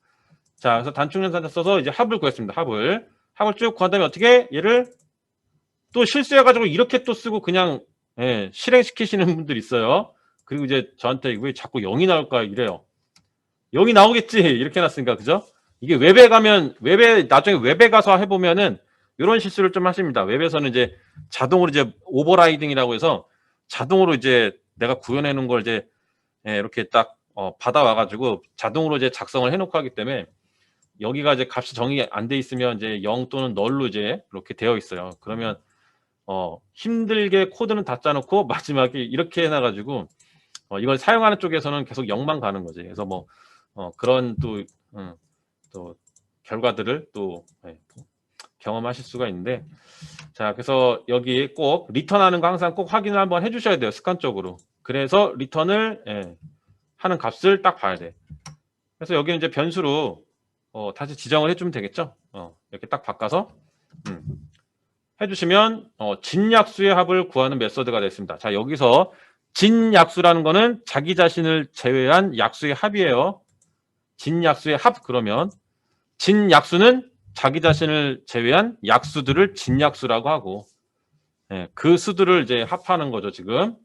자, 그래서 단축 연산자 써서 이제 합을 구했습니다. 합을 쭉 구한 다음에 어떻게 얘를 또 실수해가지고 이렇게 또 쓰고 그냥 실행시키시는 분들 있어요. 그리고 이제 저한테 왜 자꾸 0이 나올까 이래요. 0이 나오겠지 이렇게 해놨으니까 그죠? 이게 웹에 가면 나중에 웹에 가서 해보면은 이런 실수를 좀 하십니다. 웹에서는 이제 자동으로 이제 오버라이딩이라고 해서 자동으로 이제 내가 구현해 놓은 걸 이제 이렇게 딱 받아와가지고 자동으로 이제 작성을 해놓고 하기 때문에 여기가 이제 값이 정의 안 돼 있으면 이제 0 또는 널로 이제 이렇게 되어 있어요. 그러면 힘들게 코드는 다 짜놓고 마지막에 이렇게 해놔가지고 이걸 사용하는 쪽에서는 계속 0만 가는 거지. 그래서 뭐 그런 또 결과들을 또 경험하실 수가 있는데, 자, 그래서 여기 꼭 리턴하는 거 항상 꼭 확인을 한번 해주셔야 돼요. 습관적으로. 그래서 리턴을 하는 값을 딱 봐야 돼. 그래서 여기는 이제 변수로 다시 지정을 해주면 되겠죠. 이렇게 딱 바꿔서 해주시면 진약수의 합을 구하는 메서드가 됐습니다. 자, 여기서 진약수라는 거는 자기 자신을 제외한 약수의 합이에요. 진약수의 합. 그러면 진약수는 자기 자신을 제외한 약수들을 진약수라고 하고, 그 수들을 이제 합하는 거죠, 지금.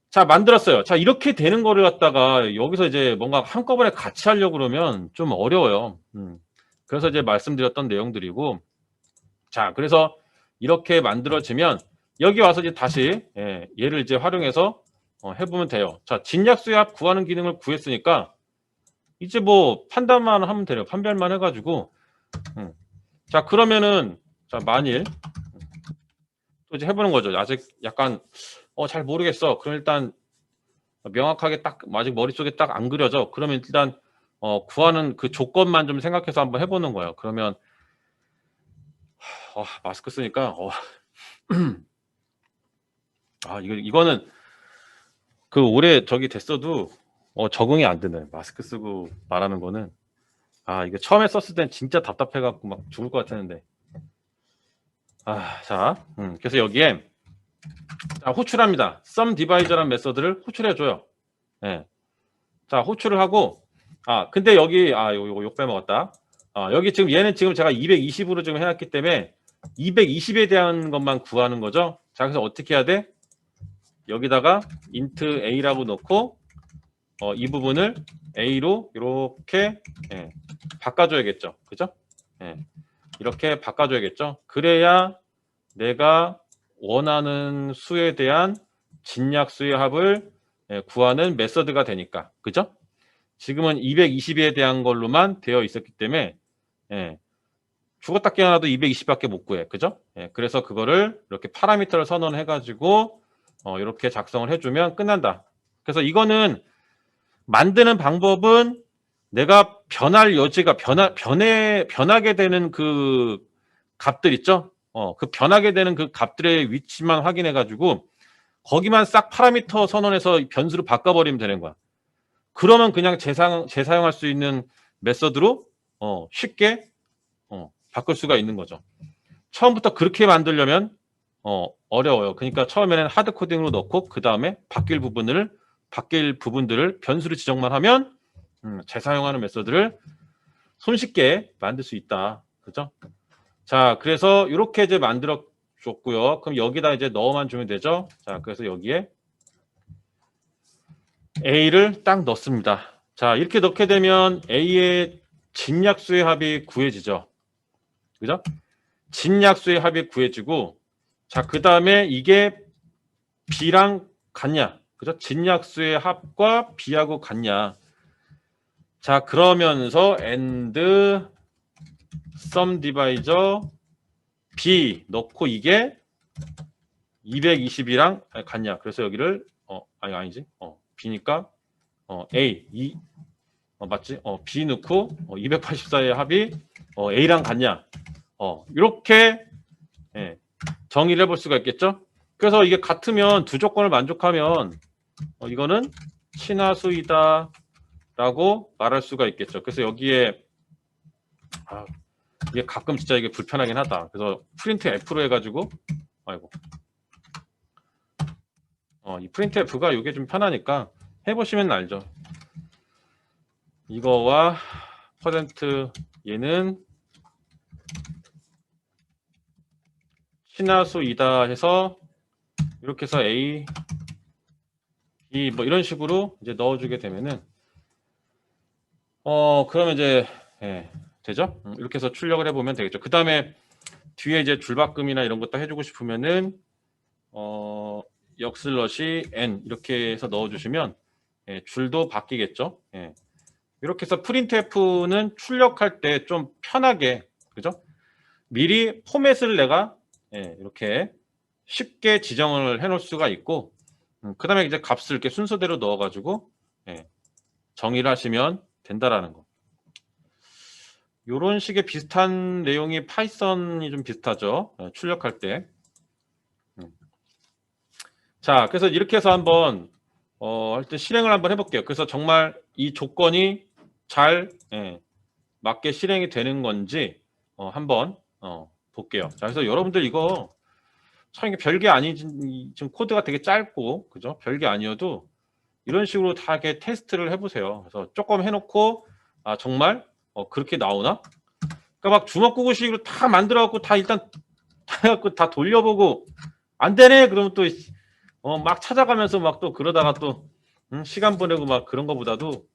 자, 만들었어요. 자, 이렇게 되는 거를 갖다가 여기서 이제 뭔가 한꺼번에 같이 하려고 그러면 좀 어려워요. 그래서 이제 말씀드렸던 내용들이고, 자, 그래서 이렇게 만들어지면 여기 와서 이제 다시 얘를 이제 활용해서 해보면 돼요. 자, 진약수의 합 구하는 기능을 구했으니까 이제 뭐 판단만 하면 돼요. 판별만 해가지고. 자, 그러면은 자, 만일 또 이제 해보는 거죠. 아직 약간 잘 모르겠어. 그럼 일단 명확하게 딱 아직 머릿속에 딱 안 그려져. 그러면 일단 구하는 그 조건만 좀 생각해서 한번 해보는 거예요. 그러면 마스크 쓰니까 이거는 그 올해 저기 됐어도 적응이 안 되네. 마스크 쓰고 말하는 거는. 이게 처음에 썼을 땐 진짜 답답해갖고 막 죽을 것 같았는데. 자, 그래서 여기에 자, 호출합니다. sum divisor란 메서드를 호출해줘요. 자, 호출을 하고, 근데 여기, 요거 빼먹었다. 여기 지금 얘는 지금 제가 220으로 지금 해놨기 때문에 220에 대한 것만 구하는 거죠. 자, 그래서 어떻게 해야 돼? 여기다가 int a라고 넣고, 이 부분을 a로 이렇게 바꿔줘야겠죠. 그죠? 이렇게 바꿔줘야겠죠. 그래야 내가 원하는 수에 대한 진약수의 합을 구하는 메서드가 되니까. 그죠? 지금은 220에 대한 걸로만 되어 있었기 때문에 죽었다 깨어나도 220밖에 못 구해. 그죠? 그래서 그거를 이렇게 파라미터를 선언해 가지고 이렇게 작성을 해주면 끝난다. 그래서 이거는 만드는 방법은 내가 변할 여지가 변하게 되는 그 값들 있죠? 그 변하게 되는 그 값들의 위치만 확인해 가지고 거기만 싹 파라미터 선언해서 변수로 바꿔버리면 되는 거야. 그러면 그냥 재사용할 수 있는 메서드로 쉽게 바꿀 수가 있는 거죠. 처음부터 그렇게 만들려면 어려워요. 그러니까 처음에는 하드 코딩으로 넣고 그 다음에 바뀔 부분들을 변수로 지정만 하면 재사용하는 메서드를 손쉽게 만들 수 있다. 그죠? 자, 그래서 이렇게 이제 만들어 줬고요. 그럼 여기다 이제 넣어만 주면 되죠. 자, 그래서 여기에 A를 딱 넣습니다. 자, 이렇게 넣게 되면 A의 진약수의 합이 구해지죠. 그죠? 진약수의 합이 구해지고, 자, 그 다음에 이게 B랑 같냐? 그죠? 진약수의 합과 B하고 같냐? 자, 그러면서 AND sum divisor B 넣고 이게 220이랑 같냐? 그래서 여기를 아니지. B니까 A 맞지? B 넣고 284의 합이 A랑 같냐? 이렇게 정의를 해볼 수가 있겠죠? 그래서 이게 같으면 두 조건을 만족하면 이거는 친화수이다 라고 말할 수가 있겠죠. 그래서 여기에 이게 가끔 진짜 이게 불편하긴 하다. 그래서 프린트 F로 해가지고 이 프린트 F가 이게 좀 편하니까 해보시면 알죠. 이거와 퍼센트 얘는 친화수이다 해서 이렇게 해서 A, B 뭐 이런 식으로 이제 넣어주게 되면은 그러면 이제 되죠? 이렇게 해서 출력을 해보면 되겠죠. 그 다음에 뒤에 이제 줄바꿈이나 이런 것도 해주고 싶으면은 역슬러시 n 이렇게 해서 넣어주시면 줄도 바뀌겠죠. 이렇게 해서 printf는 출력할 때 좀 편하게, 그죠? 미리 포맷을 내가 이렇게 쉽게 지정을 해 놓을 수가 있고, 그 다음에 이제 값을 이렇게 순서대로 넣어가지고 정의를 하시면 된다라는 거. 이런 식의 비슷한 내용이 파이썬이 좀 비슷하죠. 출력할 때. 자, 그래서 이렇게 해서 한번 하여튼 실행을 한번 해볼게요. 그래서 정말 이 조건이 잘 맞게 실행이 되는 건지 한번 볼게요. 자, 그래서 여러분들 이거 참 이게 별게 아니지, 지금 코드가 되게 짧고, 그죠? 별게 아니어도 이런 식으로 다 이렇게 테스트를 해보세요. 그래서 조금 해놓고, 아, 정말 그렇게 나오나? 그러니까 막 주먹구구식으로 다 만들어갖고 다 일단 다 해갖고 다 돌려보고 안 되네. 그러면 또 막 찾아가면서 막 또 그러다가 또 시간 보내고 막 그런 거보다도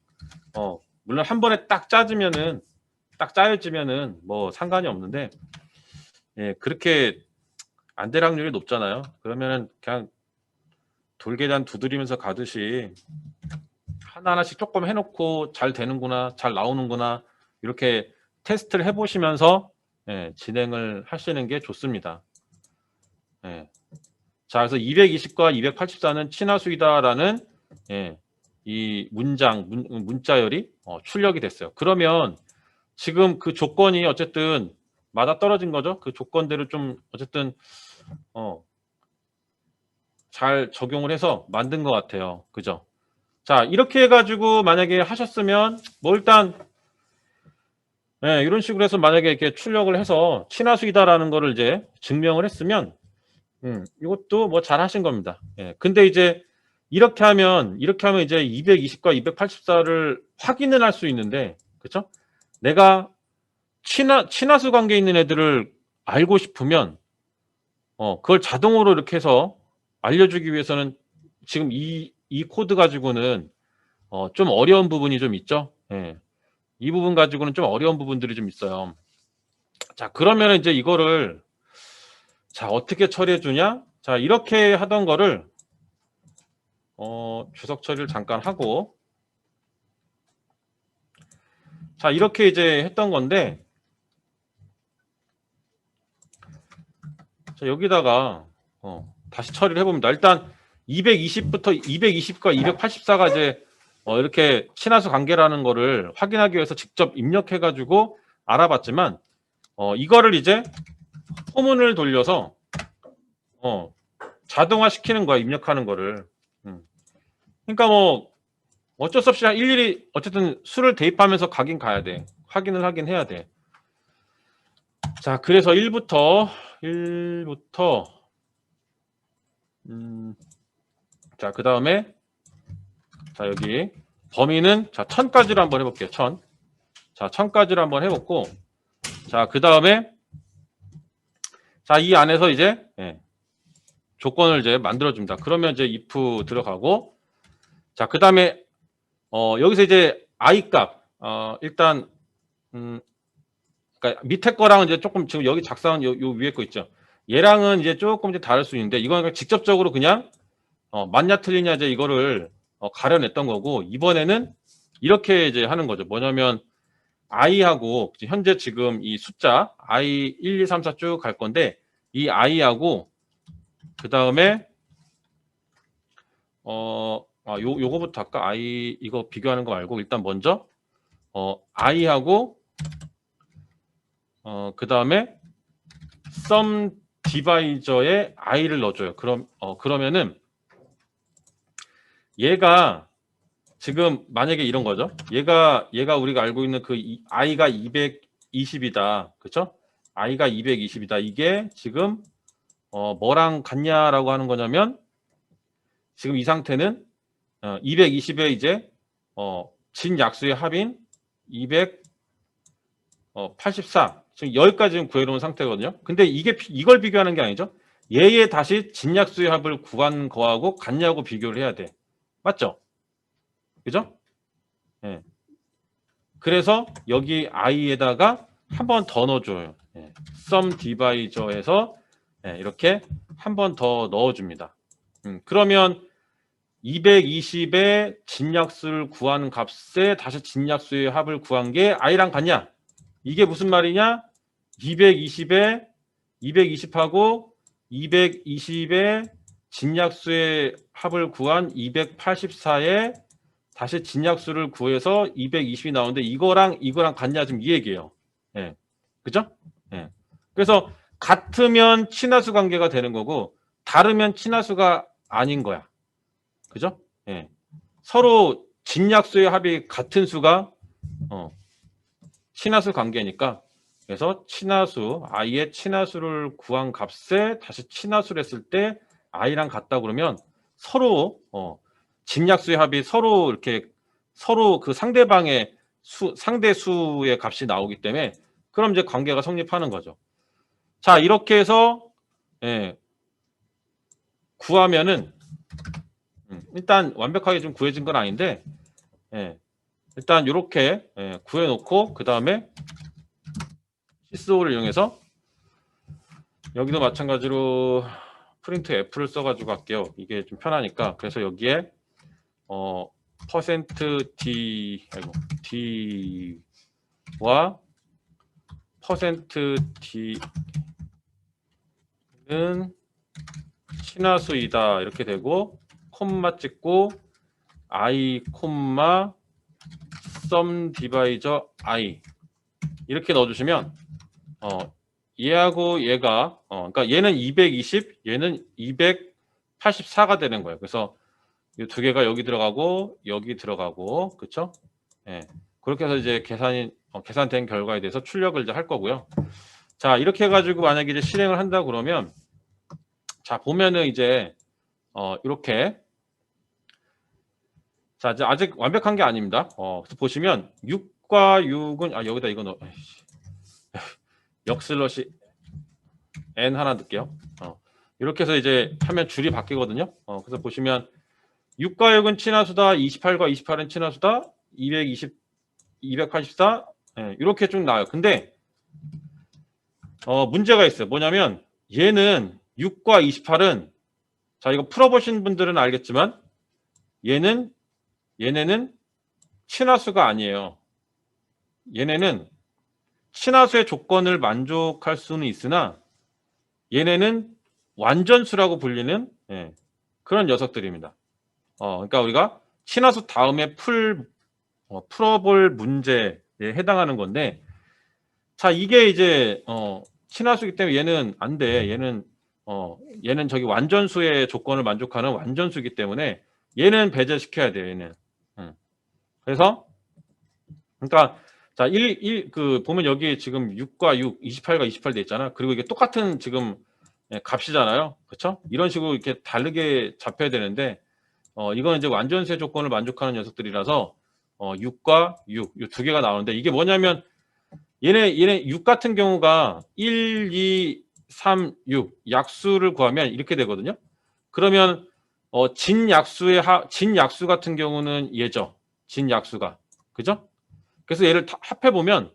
물론 한 번에 딱 짜지면은 딱 짜여지면은 뭐 상관이 없는데 그렇게 안 될 확률이 높잖아요. 그러면은 그냥 돌계단 두드리면서 가듯이 하나하나씩 조금 해놓고 잘 되는구나, 잘 나오는구나 이렇게 테스트를 해보시면서 진행을 하시는 게 좋습니다. 자, 그래서 220과 284는 친화수이다라는 이 문자열이 출력이 됐어요. 그러면 지금 그 조건이 어쨌든 맞아떨어진 거죠. 그 조건대로 좀 어쨌든 잘 적용을 해서 만든 것 같아요. 그죠? 자, 이렇게 해가지고 만약에 하셨으면 뭐 일단 이런 식으로 해서 만약에 이렇게 출력을 해서 친화수이다라는 거를 이제 증명을 했으면 이것도 뭐 잘 하신 겁니다. 근데 이제 이렇게 하면 이제 220과 284를 확인을 할 수 있는데, 그렇죠? 내가 친화수 관계에 있는 애들을 알고 싶으면 그걸 자동으로 이렇게 해서 알려주기 위해서는 지금 이 코드 가지고는 좀 어려운 부분이 좀 있죠. 이 부분 가지고는 좀 어려운 부분들이 좀 있어요. 자, 그러면 이제 이거를 자, 어떻게 처리해 주냐? 자, 이렇게 하던 거를 주석 처리를 잠깐 하고, 자, 이렇게 이제 했던 건데, 자, 여기다가 다시 처리를 해봅니다. 일단 220부터 220과 284가 이제 이렇게 친화수 관계라는 거를 확인하기 위해서 직접 입력해가지고 알아봤지만, 이거를 이제 포문을 돌려서 자동화 시키는 거야, 입력하는 거를. 그러니까 뭐 어쩔 수 없이 일일이 어쨌든 수를 대입하면서 가긴 가야 돼. 확인을 하긴 해야 돼. 자, 그래서 1부터 자, 그 다음에 자, 여기 범위는 자, 1000까지로 한번 해볼게요. 1000. 자, 1000까지로 한번 해봤고, 자, 그 다음에 자, 이 안에서 이제 조건을 이제 만들어줍니다. 그러면 이제 if 들어가고, 자, 그 다음에 여기서 이제 i 값 일단 그러니까 밑에 거랑은 이제 조금 지금 여기 작성한 요 위에 거 있죠. 얘랑은 이제 조금 이제 다를 수 있는데 이건 직접적으로 그냥 맞냐 틀리냐 이제 이거를 가려냈던 거고, 이번에는 이렇게 이제 하는 거죠. 뭐냐면 i하고 현재 지금 이 숫자 i 1, 2, 3, 4 쭉 갈 건데 이 i하고 그 다음에 요거부터 아까 i 이거 비교하는 거 말고 일단 먼저 i하고 그 다음에 sum divisor에 i를 넣어줘요. 그러면은 얘가 지금 만약에 이런 거죠. 얘가 우리가 알고 있는 그 i가 220이다. 그렇죠? i가 220이다. 이게 지금 뭐랑 같냐라고 하는 거냐면 지금 이 상태는 220에 이제 진 약수의 합인 284 지금 여기까지 구해놓은 상태거든요. 근데 이걸 비교하는 게 아니죠. 얘의 다시 진약수의 합을 구한 거하고 같냐고 비교를 해야 돼. 맞죠? 그죠? 그래서 여기 i에다가 한 번 더 넣어줘요. sum divisor에서 이렇게 한 번 더 넣어줍니다. 그러면 220의 진약수를 구한 값에 다시 진약수의 합을 구한 게 i랑 같냐? 이게 무슨 말이냐? 220에 220하고 220의 진약수의 합을 구한 284에 다시 진약수를 구해서 220이 나오는데 이거랑 같냐 지금 이 얘기예요. 예. 그죠? 예. 그래서 같으면 친화수 관계가 되는 거고 다르면 친화수가 아닌 거야. 그죠? 예. 서로 진약수의 합이 같은 수가 친화수 관계니까 그래서 친화수 i의 친화수를 구한 값에 다시 친화수를 했을 때 i랑 같다 그러면 서로 진약수의 합이 서로 이렇게 서로 그 상대방의 상대 수의 값이 나오기 때문에 그럼 이제 관계가 성립하는 거죠. 자 이렇게 해서 구하면은 일단 완벽하게 좀 구해진 건 아닌데 일단 이렇게 구해놓고 그 다음에 sysO를 이용해서 여기도 마찬가지로 프린트 f를 써가지고 할게요. 이게 좀 편하니까. 그래서 여기에 %d와 %d는 친화수이다 이렇게 되고 콤마 찍고 i 콤마 sum divisor i 이렇게 넣어주시면 얘하고 얘가 그러니까 얘는 220 얘는 284가 되는 거예요. 그래서 이 두 개가 여기 들어가고 여기 들어가고 그렇죠? 예. 그렇게 해서 이제 계산된 결과에 대해서 출력을 이제 할 거고요. 자 이렇게 해가지고 만약에 이제 실행을 한다 그러면 자 보면은 이제 이렇게 자 이제 아직 완벽한 게 아닙니다. 그래서 보시면 6과 6은 여기다 이거 넣어 역슬러시 n 하나 넣을게요. 이렇게 해서 이제 하면 줄이 바뀌거든요. 그래서 보시면 6과 6은 친화수다, 28과 28은 친화수다, 220, 284 이렇게 쭉 나와요. 근데 문제가 있어요. 뭐냐면 얘는 6과 28은 자 이거 풀어보신 분들은 알겠지만 얘네는 친화수가 아니에요. 얘네는 친화수의 조건을 만족할 수는 있으나 얘네는 완전수라고 불리는 그런 녀석들입니다. 그러니까 우리가 친화수 다음에 풀어볼 문제에 해당하는 건데 자 이게 이제 친화수이기 때문에 얘는 안 돼. 얘는 저기 완전수의 조건을 만족하는 완전수이기 때문에 얘는 배제시켜야 돼요. 얘는. 그래서 그러니까 자 보면 여기 지금 6과 6, 28과 28 돼 있잖아. 그리고 이게 똑같은 지금 값이잖아요. 그렇죠? 이런 식으로 이렇게 다르게 잡혀야 되는데 이건 이제 완전수의 조건을 만족하는 녀석들이라서 6과 6, 이 두 개가 나오는데 이게 뭐냐면 얘네 6 같은 경우가 1, 2, 3, 6 약수를 구하면 이렇게 되거든요. 그러면 진약수 같은 경우는 얘죠. 진약수가. 그죠? 그래서 얘를 합해 보면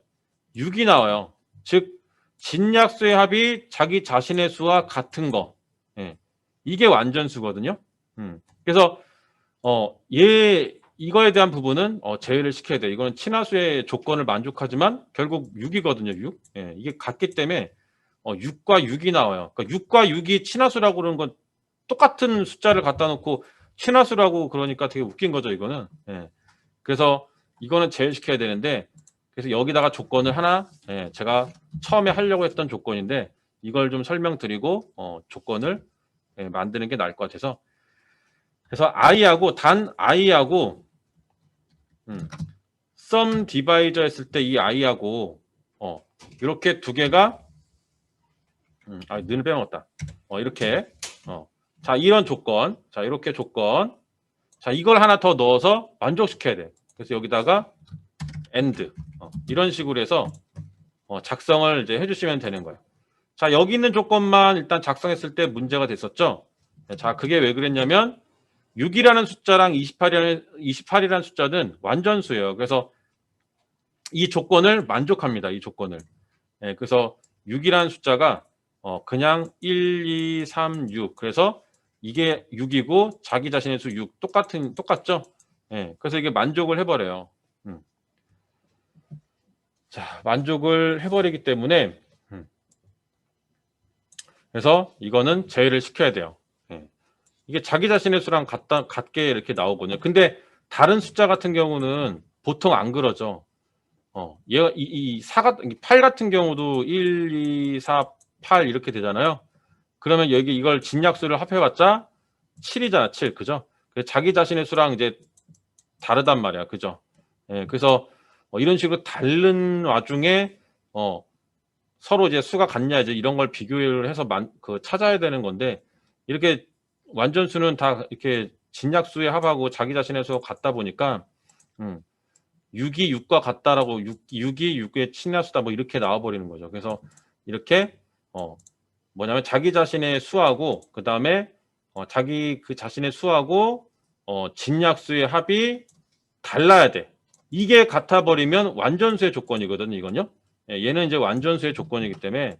6이 나와요. 즉 진약수의 합이 자기 자신의 수와 같은 거. 이게 완전수거든요. 그래서 이거에 대한 부분은 제외를 시켜야 돼요. 이거는 친화수의 조건을 만족하지만 결국 6이거든요. 6. 이게 같기 때문에 6과 6이 나와요. 그러니까 6과 6이 친화수라고 그러는 건 똑같은 숫자를 갖다 놓고 친화수라고 그러니까 되게 웃긴 거죠. 이거는. 그래서 이거는 제외시켜야 되는데 그래서 여기다가 조건을 하나 제가 처음에 하려고 했던 조건인데 이걸 좀 설명드리고 조건을 만드는 게 나을 것 같아서 그래서 i하고 단 i하고 sum divisor 했을 때 이 i하고 이렇게 두 개가 늘 빼먹었다. 이렇게 자 이런 조건 자 이렇게 조건 자 이걸 하나 더 넣어서 만족시켜야 돼. 그래서 여기다가 and 이런 식으로 해서 작성을 이제 해주시면 되는 거예요. 자 여기 있는 조건만 일단 작성했을 때 문제가 됐었죠. 자 그게 왜 그랬냐면 6이라는 숫자랑 28이라는 숫자는 완전수예요. 그래서 이 조건을 만족합니다. 이 조건을. 그래서 6이라는 숫자가 그냥 1, 2, 3, 6 그래서 이게 6이고 자기 자신의 수 6 똑같죠? 예. 그래서 이게 만족을 해버려요. 자, 만족을 해버리기 때문에 그래서 이거는 제외를 시켜야 돼요. 예. 이게 자기 자신의 수랑 같게 이렇게 나오거든요. 근데 다른 숫자 같은 경우는 보통 안 그러죠. 얘가 이 8 같은 경우도 1, 2, 4, 8 이렇게 되잖아요. 그러면 여기 이걸 진약수를 합해봤자 7이잖아, 7. 그죠? 자기 자신의 수랑 이제 다르단 말이야. 그죠? 예, 그래서 이런 식으로 다른 와중에 서로 이제 수가 같냐 이제 이런 걸 비교를 해서 찾아야 되는 건데 이렇게 완전수는 다 이렇게 진약수의 합하고 자기 자신의 수가 같다 보니까 6이 6과 같다라고 6이 6의 친야수다 뭐 이렇게 나와버리는 거죠. 그래서 이렇게 뭐냐면 자기 자신의 수하고 그 다음에 자기 그 자신의 수하고 진약수의 합이 달라야 돼. 이게 같아 버리면 완전수의 조건이거든요. 이건요. 예, 얘는 이제 완전수의 조건이기 때문에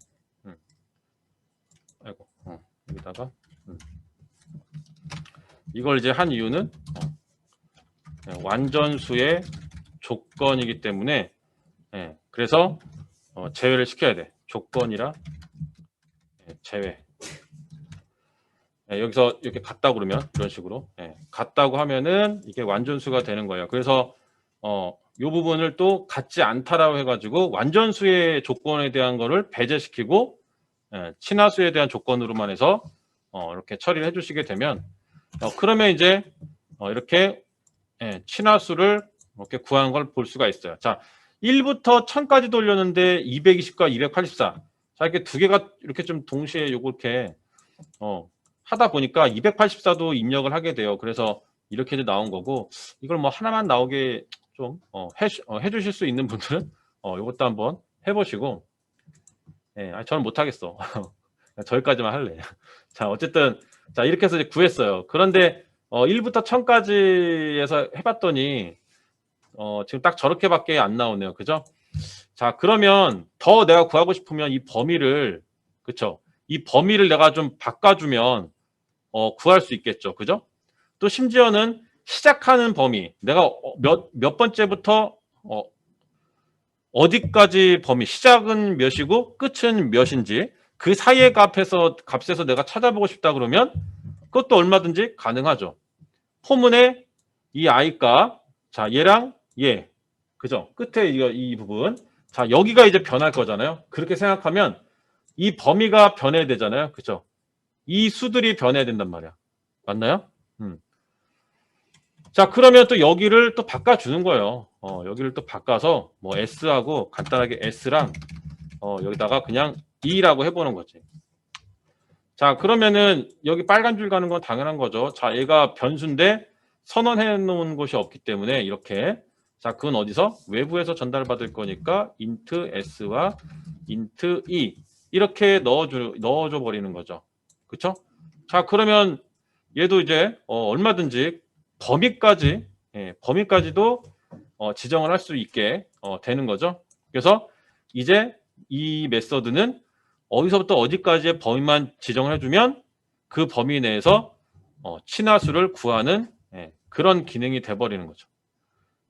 아이고 여기다가 이걸 이제 한 이유는 완전수의 조건이기 때문에 예, 그래서 제외를 시켜야 돼. 조건이라 제외. 예, 여기서 이렇게 같다고 그러면 이런 식으로 같다고 하면은 이게 완전수가 되는 거예요. 그래서 이 부분을 또 같지 않다라고 해가지고 완전수의 조건에 대한 거를 배제시키고 친화수에 대한 조건으로만 해서 이렇게 처리를 해주시게 되면 그러면 이제 이렇게 친화수를 이렇게 구하는 걸 볼 수가 있어요. 자, 1부터 1000까지 돌렸는데 220과 284. 자, 이렇게 두 개가 이렇게 좀 동시에 이렇게 하다 보니까 284도 입력을 하게 돼요. 그래서 이렇게 나온 거고 이걸 뭐 하나만 나오게 좀 해주실 수 있는 분들은 이것도 한번 해보시고 저는 못하겠어. 저기까지만 할래. 자, 어쨌든 자 이렇게 해서 이제 구했어요. 그런데 1부터 1000까지 해서 해봤더니 지금 딱 저렇게밖에 안 나오네요. 그죠? 자, 그러면 더 내가 구하고 싶으면 이 범위를 그쵸? 이 범위를 내가 좀 바꿔주면 구할 수 있겠죠. 그죠? 또 심지어는 시작하는 범위 내가 몇 번째부터 어디까지 범위 시작은 몇이고 끝은 몇인지 그 사이의 값에서 내가 찾아보고 싶다 그러면 그것도 얼마든지 가능하죠. 포문에 이 i 값, 자 얘랑 얘, 그죠? 끝에 이 부분, 자 여기가 이제 변할 거잖아요. 그렇게 생각하면 이 범위가 변해야 되잖아요, 그죠? 이 수들이 변해야 된단 말이야. 맞나요? 자, 그러면 또 여기를 또 바꿔주는 거예요. 여기를 또 바꿔서 뭐 S하고 간단하게 S랑 여기다가 그냥 2라고 해보는 거지. 자, 그러면은 여기 빨간 줄 가는 건 당연한 거죠. 자, 얘가 변수인데 선언해 놓은 곳이 없기 때문에 이렇게 자, 그건 어디서? 외부에서 전달받을 거니까 int S와 int E 이렇게 넣어줘 버리는 거죠. 그쵸? 자, 그러면 얘도 이제 얼마든지 범위까지도 지정을 할 수 있게 되는 거죠. 그래서 이제 이 메서드는 어디서부터 어디까지의 범위만 지정을 해주면 그 범위 내에서 친화수를 구하는 그런 기능이 돼버리는 거죠.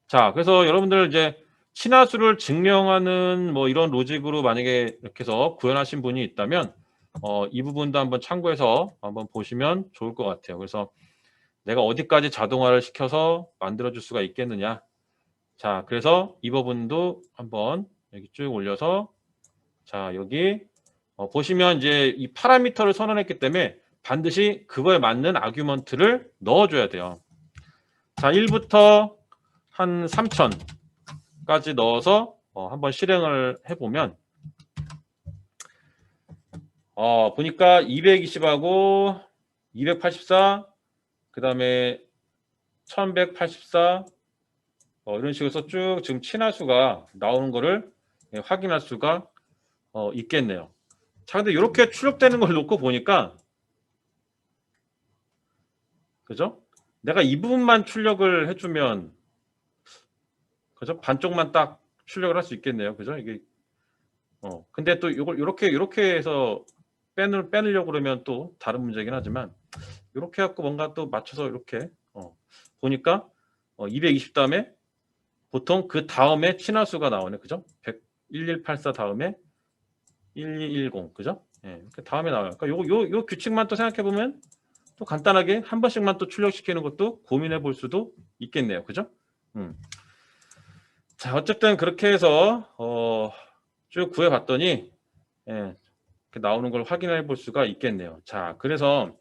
자, 그래서 여러분들 이제 친화수를 증명하는 뭐 이런 로직으로 만약에 이렇게 해서 구현하신 분이 있다면 이 부분도 한번 참고해서 한번 보시면 좋을 것 같아요. 그래서 내가 어디까지 자동화를 시켜서 만들어줄 수가 있겠느냐. 자, 그래서 이 부분도 한번 여기 쭉 올려서 자, 여기 보시면 이제 이 파라미터를 선언했기 때문에 반드시 그거에 맞는 아규먼트를 넣어줘야 돼요. 자, 1부터 한 3000까지 넣어서 한번 실행을 해보면 보니까 220하고 284 그 다음에 1184 이런 식으로 해서 쭉 지금 친화수가 나오는 거를 확인할 수가 있겠네요. 자, 근데 이렇게 출력되는 걸 놓고 보니까 그죠? 내가 이 부분만 출력을 해주면 그죠? 반쪽만 딱 출력을 할 수 있겠네요. 그죠? 이게 근데 또 이걸 이렇게 해서 빼내려고 그러면 또 다른 문제긴 하지만 이렇게 해갖고 뭔가 또 맞춰서 이렇게 보니까 220 다음에 보통 그 다음에 친화수가 나오네. 그죠? 1184 다음에 1210 그죠? 예, 그 다음에 나와요. 그러니까 요 규칙만 또 생각해 보면 또 간단하게 한 번씩만 또 출력시키는 것도 고민해 볼 수도 있겠네요. 그죠? 자, 어쨌든 그렇게 해서 쭉 구해 봤더니 예, 이렇게 나오는 걸 확인해 볼 수가 있겠네요. 자, 그래서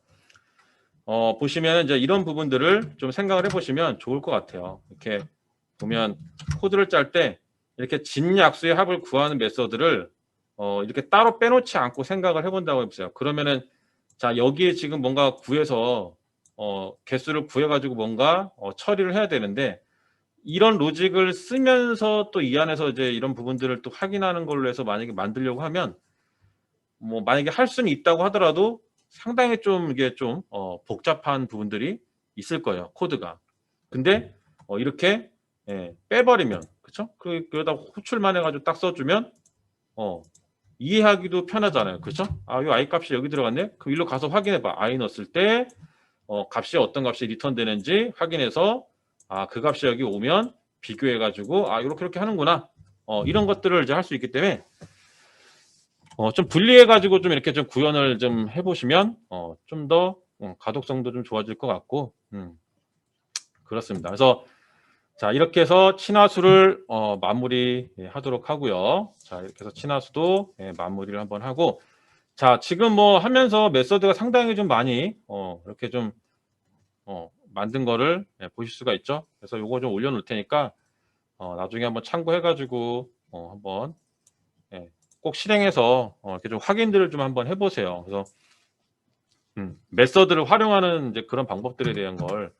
보시면 이제 이런 부분들을 좀 생각을 해 보시면 좋을 것 같아요. 이렇게 보면 코드를 짤 때 이렇게 진약수의 합을 구하는 메서드를 이렇게 따로 빼놓지 않고 생각을 해본다고 해보세요. 그러면은 자, 여기에 지금 뭔가 구해서 개수를 구해가지고 뭔가 처리를 해야 되는데 이런 로직을 쓰면서 또 이 안에서 이제 이런 부분들을 또 확인하는 걸로 해서 만약에 만들려고 하면 뭐 만약에 할 수는 있다고 하더라도 상당히 좀 이게 좀 복잡한 부분들이 있을 거예요. 코드가. 근데 이렇게 빼버리면 그쵸? 그러다 호출만 해가지고 딱 써주면 이해하기도 편하잖아요. 그쵸? 아, 이 i 값이 여기 들어갔네. 그럼 일로 가서 확인해봐. i 넣었을 때 값이 어떤 값이 리턴 되는지 확인해서 아, 그 값이 여기 오면 비교해가지고 아, 이렇게 하는구나. 이런 것들을 이제 할 수 있기 때문에 좀 분리해가지고 좀 이렇게 좀 구현을 좀 해보시면 좀 더 가독성도 좀 좋아질 것 같고 그렇습니다. 그래서 자, 이렇게 해서 친화수를 마무리하도록 하고요. 자, 이렇게 해서 친화수도 마무리를 한번 하고 자, 지금 뭐 하면서 메서드가 상당히 좀 많이 이렇게 좀 만든 거를 보실 수가 있죠. 그래서 요거 좀 올려놓을 테니까 나중에 한번 참고해가지고 한번 꼭 실행해서 이렇게 좀 확인들을 좀 한번 해보세요. 그래서 메서드를 활용하는 이제 그런 방법들에 대한 걸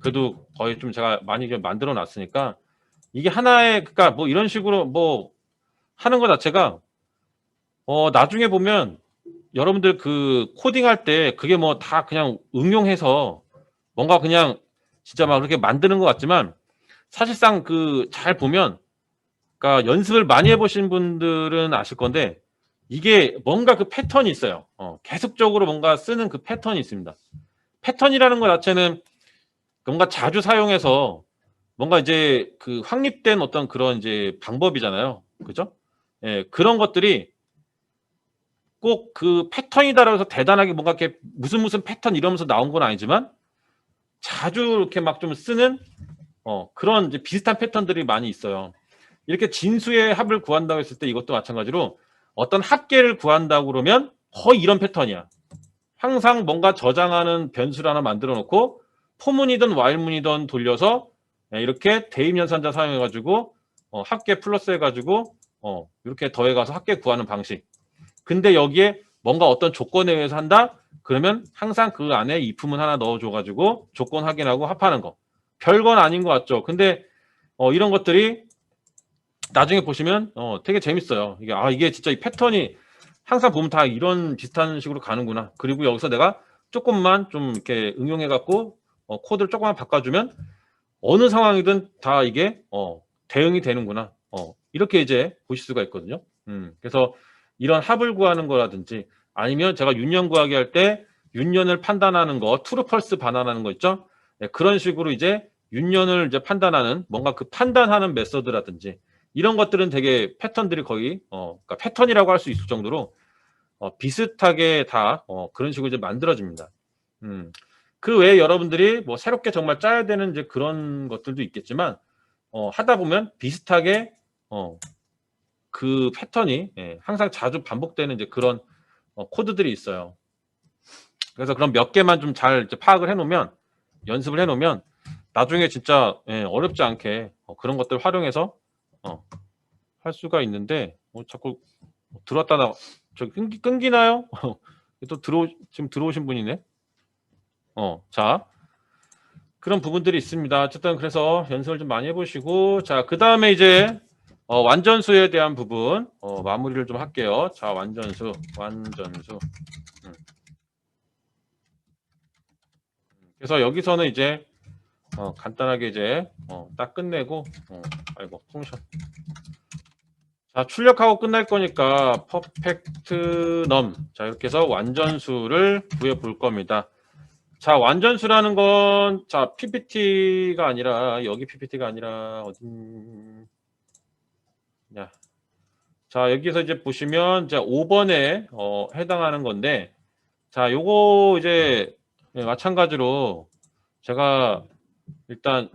그래도 거의 좀 제가 많이 좀 만들어 놨으니까 이게 하나의 그러니까 뭐 이런 식으로 뭐 하는 것 자체가 나중에 보면 여러분들 그 코딩할 때 그게 뭐 다 그냥 응용해서 뭔가 그냥 진짜 막 그렇게 만드는 것 같지만 사실상 그 잘 보면 그러니까 연습을 많이 해보신 분들은 아실 건데 이게 뭔가 그 패턴이 있어요. 계속적으로 뭔가 쓰는 그 패턴이 있습니다. 패턴이라는 것 자체는 뭔가 자주 사용해서 뭔가 이제 그 확립된 어떤 그런 이제 방법이잖아요. 그죠? 예, 그런 것들이 꼭 그 패턴이다라고 해서 대단하게 뭔가 이렇게 무슨 패턴 이러면서 나온 건 아니지만 자주 이렇게 막 좀 쓰는 그런 이제 비슷한 패턴들이 많이 있어요. 이렇게 진수의 합을 구한다고 했을 때 이것도 마찬가지로 어떤 합계를 구한다고 그러면 거의 이런 패턴이야. 항상 뭔가 저장하는 변수를 하나 만들어 놓고 포문이든 while문이든 돌려서 이렇게 대입연산자 사용해가지고 합계 플러스 해가지고 이렇게 더해가서 합계 구하는 방식. 근데 여기에 뭔가 어떤 조건에 의해서 한다? 그러면 항상 그 안에 if문 하나 넣어줘가지고 조건 확인하고 합하는 거. 별건 아닌 것 같죠? 근데 이런 것들이 나중에 보시면 되게 재밌어요. 이게 진짜 이 패턴이 항상 보면 다 이런 비슷한 식으로 가는구나. 그리고 여기서 내가 조금만 좀 이렇게 응용해갖고 코드를 조금만 바꿔주면 어느 상황이든 다 이게 대응이 되는구나. 이렇게 이제 보실 수가 있거든요. 그래서 이런 합을 구하는 거라든지 아니면 제가 윤년 구하기 할 때 윤년을 판단하는 거, 트루 펄스 반환하는 거 있죠? 네, 그런 식으로 이제 윤년을 이제 판단하는 뭔가 그 판단하는 메서드라든지 이런 것들은 되게 패턴들이 거의 그러니까 패턴이라고 할 수 있을 정도로 비슷하게 다 그런 식으로 이제 만들어집니다. 그 외에 여러분들이 뭐 새롭게 정말 짜야 되는 이제 그런 것들도 있겠지만 하다 보면 비슷하게 그 패턴이 항상 자주 반복되는 이제 그런 코드들이 있어요. 그래서 그런 몇 개만 좀 잘 파악을 해놓으면 연습을 해놓으면 나중에 진짜 어렵지 않게 그런 것들 활용해서 할 수가 있는데 자꾸 들어왔다 나 저 끊기나요? 또 지금 들어오신 분이네. 자 그런 부분들이 있습니다. 어쨌든 그래서 연습을 좀 많이 해보시고 자 그 다음에 이제 완전수에 대한 부분 마무리를 좀 할게요. 자 완전수 그래서 여기서는 이제 간단하게 이제 딱 끝내고 아이고 펑션 자 출력하고 끝날 거니까 퍼펙트 넘 자 이렇게 해서 완전수를 구해 볼 겁니다. 자, 완전수라는 건, 자, PPT가 아니라, 여기 PPT가 아니라, 어딨냐. 자, 여기서 이제 보시면, 자, 5번에, 해당하는 건데, 자, 요거 이제, 마찬가지로, 제가 일단,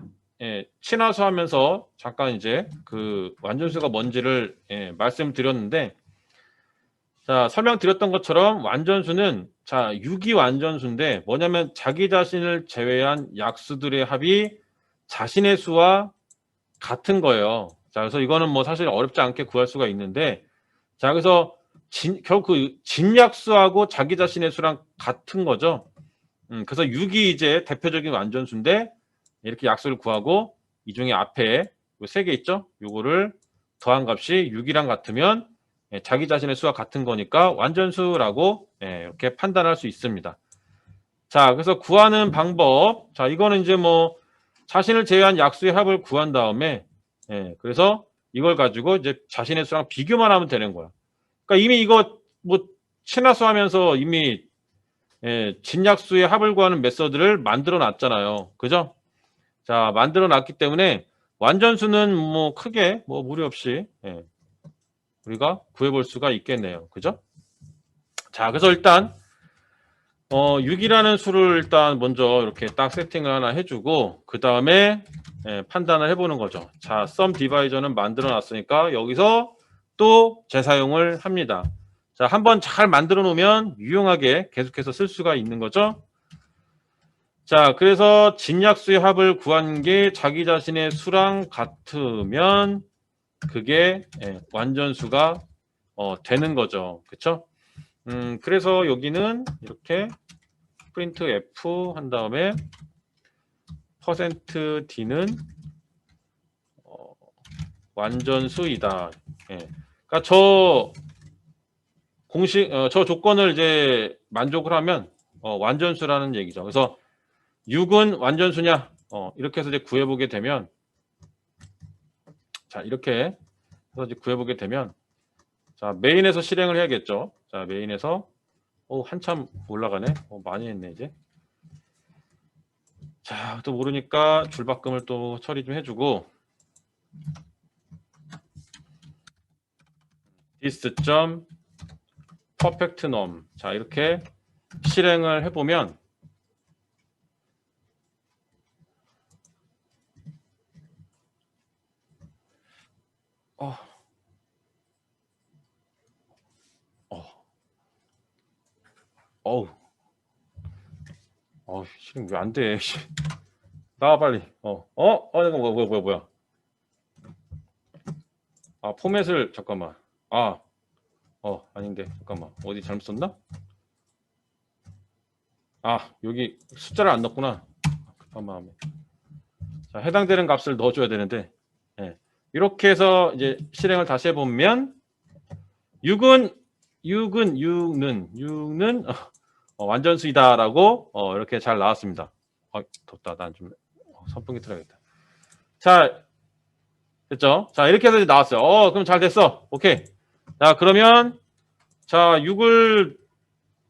친화수 하면서, 잠깐 이제, 그, 완전수가 뭔지를, 말씀드렸는데, 자, 설명드렸던 것처럼 완전수는 자, 유기 완전수인데 뭐냐면 자기 자신을 제외한 약수들의 합이 자신의 수와 같은 거예요. 자, 그래서 이거는 뭐 사실 어렵지 않게 구할 수가 있는데 자, 그래서 결국 그 진약수하고 자기 자신의 수랑 같은 거죠. 그래서 유기 이제 대표적인 완전수인데 이렇게 약수를 구하고 이 중에 앞에 세 개 있죠? 요거를 더한 값이 6이랑 같으면 자기 자신의 수와 같은 거니까 완전수라고 이렇게 판단할 수 있습니다. 자, 그래서 구하는 방법. 자, 이거는 이제 뭐 자신을 제외한 약수의 합을 구한 다음에 그래서 이걸 가지고 이제 자신의 수랑 비교만 하면 되는 거야. 그러니까 이미 이거 뭐 친화수 하면서 이미 진약수의 합을 구하는 메서드를 만들어 놨잖아요. 그죠? 자, 만들어 놨기 때문에 완전수는 뭐 크게 뭐 무리 없이 우리가 구해볼 수가 있겠네요. 그죠? 자, 그래서 일단 6이라는 수를 일단 먼저 이렇게 딱 세팅을 하나 해주고 그 다음에 판단을 해보는 거죠. 자, 썸 디바이저는 만들어 놨으니까 여기서 또 재사용을 합니다. 자, 한번 잘 만들어 놓으면 유용하게 계속해서 쓸 수가 있는 거죠. 자, 그래서 진약수의 합을 구한 게 자기 자신의 수랑 같으면 그게 완전수가 되는 거죠. 그쵸? 그래서 여기는 이렇게 프린트 F 한 다음에 %D는 완전수이다. 그러니까 저 공식 저 조건을 이제 만족을 하면 완전수라는 얘기죠. 그래서 6은 완전수냐? 이렇게 해서 이제 구해보게 되면 자, 이렇게 해서 이제 구해보게 되면 자, 메인에서 실행을 해야겠죠. 자, 메인에서 한참 올라가네. 많이 했네, 이제. 자, 또 모르니까 줄바꿈을 또 처리 좀 해주고 this perfect norm. 자, 이렇게 실행을 해보면 실행 왜 안 돼? 나와 빨리. 내가 뭐야? 아, 포맷을 잠깐만. 아닌데 잠깐만. 어디 잘못 썼나? 여기 숫자를 안 넣었구나. 급한 마음에. 자, 해당되는 값을 넣어줘야 되는데 이렇게 해서 이제 실행을 다시 해보면 6은 완전수이다라고 이렇게 잘 나왔습니다. 덥다. 난 좀 선풍기 틀어야겠다. 자, 됐죠? 자, 이렇게 해서 이제 나왔어요. 그럼 잘 됐어. 오케이. 자, 그러면 자, 6을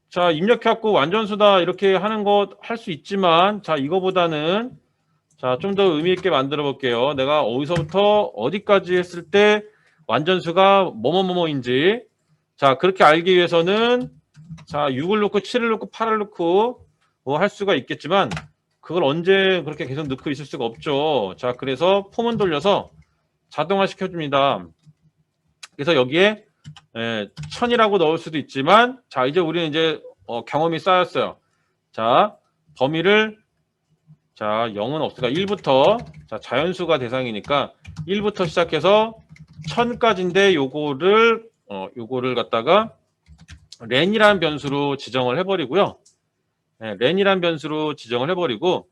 자, 입력해갖고 완전수다 이렇게 하는 거 할 수 있지만 자, 이거보다는 자, 좀 더 의미 있게 만들어 볼게요. 내가 어디서부터 어디까지 했을 때 완전수가 뭐뭐뭐뭐인지 자, 그렇게 알기 위해서는 자, 6을 넣고 7을 넣고 8을 넣고 뭐 할 수가 있겠지만 그걸 언제 그렇게 계속 넣고 있을 수가 없죠. 자, 그래서 폼은 돌려서 자동화 시켜줍니다. 그래서 여기에 1000이라고 넣을 수도 있지만 자, 이제 우리는 이제 경험이 쌓였어요. 자, 범위를 자, 0은 없으니까 1부터 자, 자연수가 대상이니까 1부터 시작해서 1000까지인데 요거를 갖다가 렌이라는 변수로 지정을 해버리고요. 렌이라는 변수로 지정을 해버리고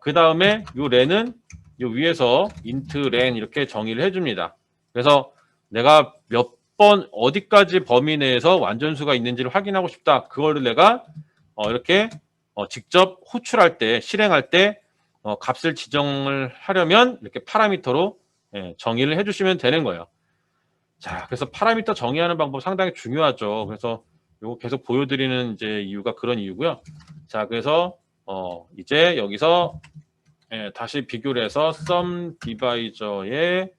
그 다음에 요 렌은 요 위에서 int len 이렇게 정의를 해줍니다. 그래서 내가 몇 번 어디까지 범위 내에서 완전수가 있는지를 확인하고 싶다. 그거를 내가 이렇게 직접 호출할 때 실행할 때 값을 지정을 하려면 이렇게 파라미터로 정의를 해주시면 되는 거예요. 자, 그래서 파라미터 정의하는 방법 상당히 중요하죠. 그래서 요거 계속 보여드리는 이제 이유가 그런 이유고요. 자, 그래서 이제 여기서 다시 비교를 해서 sum divisor에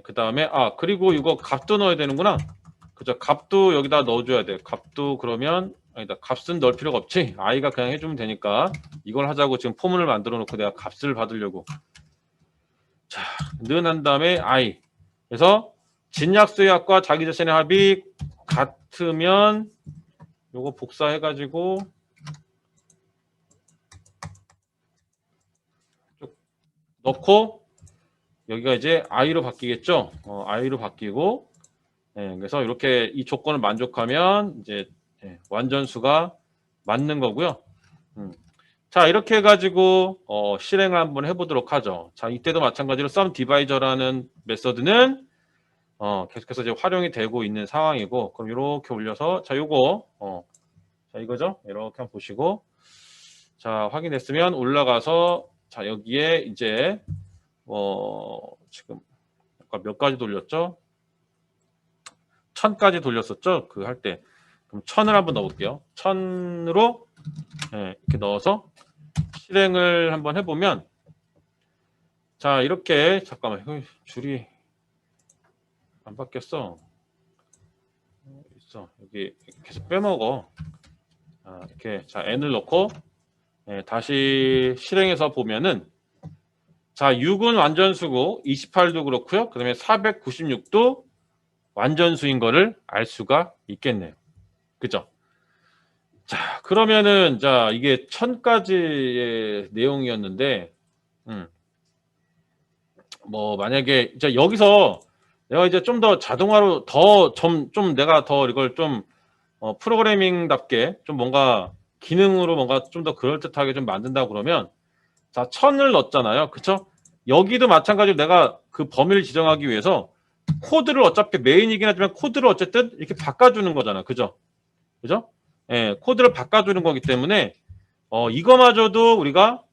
그 다음에 그리고 이거 값도 넣어야 되는구나. 그죠? 값도 여기다 넣어줘야 돼. 값도 그러면 아니다. 값은 넣을 필요가 없지. i가 그냥 해주면 되니까 이걸 하자고 지금 포문을 만들어 놓고 내가 값을 받으려고. 자, 는 한 다음에 i. 그래서 진약수의 합과 자기 자신의 합이 같으면 요거 복사해가지고 쭉 넣고 여기가 이제 i로 바뀌겠죠. i로 바뀌고 그래서 이렇게 이 조건을 만족하면 이제 완전수가 맞는 거고요. 자, 이렇게 해가지고 실행을 한번 해보도록 하죠. 자, 이때도 마찬가지로 sum divisor라는 메서드는 계속해서 이제 활용이 되고 있는 상황이고, 그럼 이렇게 올려서 자, 요거 자, 이거죠. 이렇게 한번 보시고, 자, 확인했으면 올라가서 자, 여기에 이제 지금 아까 몇 가지 돌렸죠? 1000까지 돌렸었죠? 그 할 때. 그럼 1000을 한번 넣어볼게요. 1000으로 이렇게 넣어서 실행을 한번 해보면 자, 이렇게 잠깐만 줄이 안 바뀌었어. 있어. 여기 계속 빼먹어. 이렇게 자, n을 넣고 다시 실행해서 보면은 자, 6은 완전수고 28도 그렇고요. 그다음에 496도 완전수인 거를 알 수가 있겠네요. 그죠? 자, 그러면은 자, 이게 1000까지의 내용이었는데 뭐 만약에 이제 여기서 내가 이제 좀 더 자동화로 더 좀 내가 더 이걸 좀 프로그래밍답게 좀 뭔가 기능으로 뭔가 좀 더 그럴듯하게 좀 만든다 그러면 자, 1000을 넣었잖아요. 그쵸? 여기도 마찬가지로 내가 그 범위를 지정하기 위해서 코드를 어차피 메인이긴 하지만 코드를 어쨌든 이렇게 바꿔주는 거잖아. 그죠? 그죠? 코드를 바꿔주는 거기 때문에 이거마저도 우리가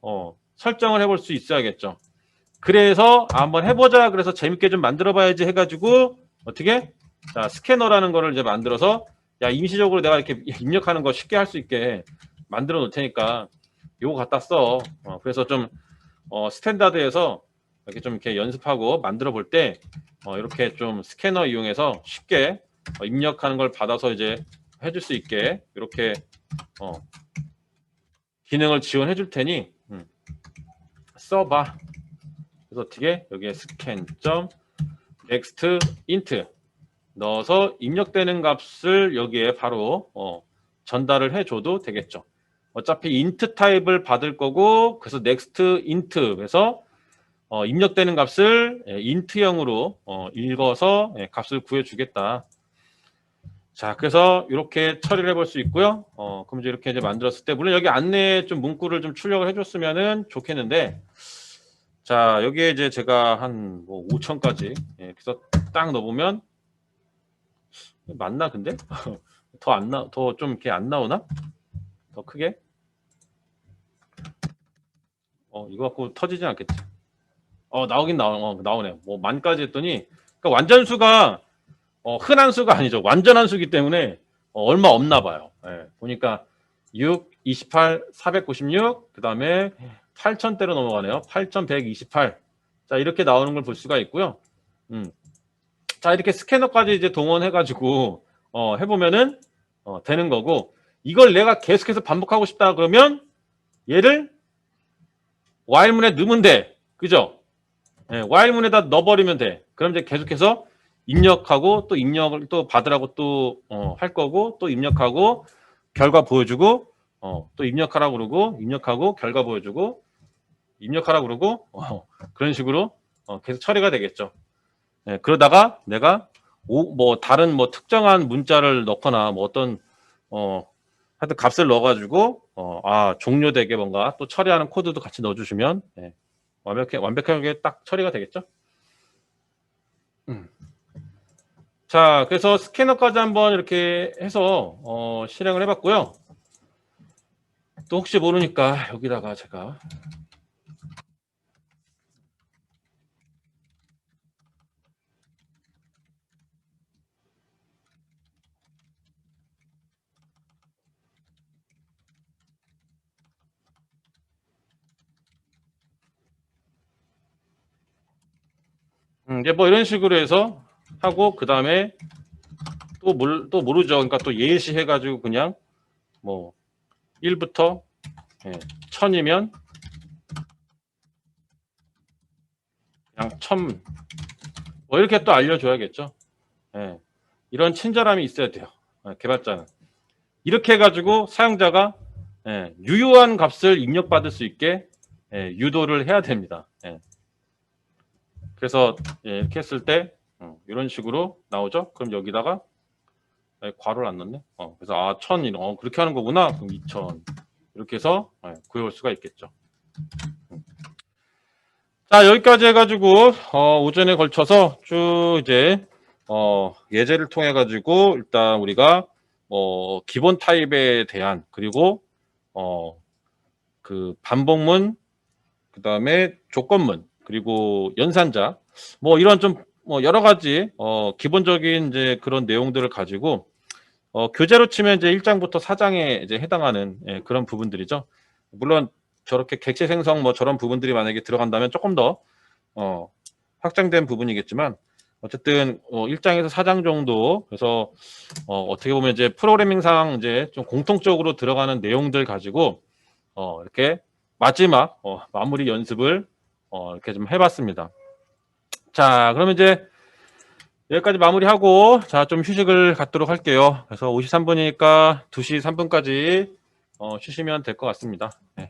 설정을 해볼 수 있어야겠죠. 그래서 한번 해보자. 그래서 재밌게 좀 만들어봐야지 해가지고 어떻게? 자, 스캐너라는 거를 이제 만들어서 야, 임시적으로 내가 이렇게 입력하는 거 쉽게 할 수 있게 만들어 놓을 테니까 요거 갖다 써. 그래서 좀 스탠다드에서 이렇게 좀 이렇게 연습하고 만들어 볼 때 이렇게 좀 스캐너 이용해서 쉽게 입력하는 걸 받아서 이제 해줄 수 있게 이렇게 기능을 지원해 줄 테니 써봐. 그래서 어떻게 여기에 scan.next int 넣어서 입력되는 값을 여기에 바로 전달을 해줘도 되겠죠. 어차피 int 타입을 받을 거고 그래서 next int 그래서 입력되는 값을 int형으로 읽어서 값을 구해주겠다. 자, 그래서 이렇게 처리를 해볼 수 있고요. 그럼 이제 이렇게 이제 만들었을 때 물론 여기 안내에 좀 문구를 좀 출력을 해줬으면은 좋겠는데 자, 여기에 이제 제가 한 뭐 5000까지 그래서 딱 넣어보면 맞나 근데? 더 좀 이렇게 안 나오나? 더 크게? 이거 갖고 터지진 않겠지. 나오네. 뭐 만까지 했더니 그러니까 완전수가 흔한 수가 아니죠. 완전한 수기 때문에 얼마 없나 봐요. 보니까 6, 28, 496, 그 다음에 8000대로 넘어가네요. 8128. 자, 이렇게 나오는 걸 볼 수가 있고요. 자, 이렇게 스캐너까지 이제 동원해가지고 해보면은 되는 거고 이걸 내가 계속해서 반복하고 싶다 그러면 얘를 while문에 넣으면 돼. 그죠? while문에다 넣어버리면 돼. 그럼 이제 계속해서 입력하고 또 입력을 또 받으라고 또 할 거고 또 입력하고 결과 보여주고 또 입력하라고 그러고 입력하고 결과 보여주고 입력하라고 그러고 그런 식으로 계속 처리가 되겠죠. 그러다가 내가 뭐 다른 뭐 특정한 문자를 넣거나 뭐 어떤 하여튼 값을 넣어가지고 종료되게 뭔가 또 처리하는 코드도 같이 넣어주시면 완벽하게 딱 처리가 되겠죠. 자, 그래서 스캐너까지 한번 이렇게 해서 실행을 해봤고요. 또 혹시 모르니까 여기다가 제가 이제 뭐 이런 식으로 해서 하고 그 다음에 또 모르죠. 그러니까 또 예시 해가지고 그냥 뭐 1부터 1000이면 그냥 1000 뭐 이렇게 또 알려줘야겠죠. 예, 이런 친절함이 있어야 돼요. 개발자는 이렇게 해가지고 사용자가 유효한 값을 입력받을 수 있게 유도를 해야 됩니다. 그래서 이렇게 했을 때 이런 식으로 나오죠. 그럼 여기다가 괄호를 안 넣네. 그래서 1000 그렇게 하는 거구나. 그럼 2000 이렇게 해서 구해올 수가 있겠죠. 자, 여기까지 해가지고 오전에 걸쳐서 쭉 이제 예제를 통해 가지고 일단 우리가 기본 타입에 대한 그리고 그 반복문 그 다음에 조건문 그리고 연산자 뭐 이런 좀 여러 가지 기본적인 이제 그런 내용들을 가지고 교재로 치면 이제 1장부터 4장에 이제 해당하는 그런 부분들이죠. 물론 저렇게 객체 생성 뭐 저런 부분들이 만약에 들어간다면 조금 더 확장된 부분이겠지만 어쨌든 1장에서 4장 정도 그래서 어떻게 보면 이제 프로그래밍상 이제 좀 공통적으로 들어가는 내용들 가지고 이렇게 마지막 마무리 연습을 이렇게 좀 해봤습니다. 자, 그러면 이제 여기까지 마무리하고 자, 좀 휴식을 갖도록 할게요. 그래서 53분이니까 2시 3분까지 쉬시면 될 것 같습니다. 네.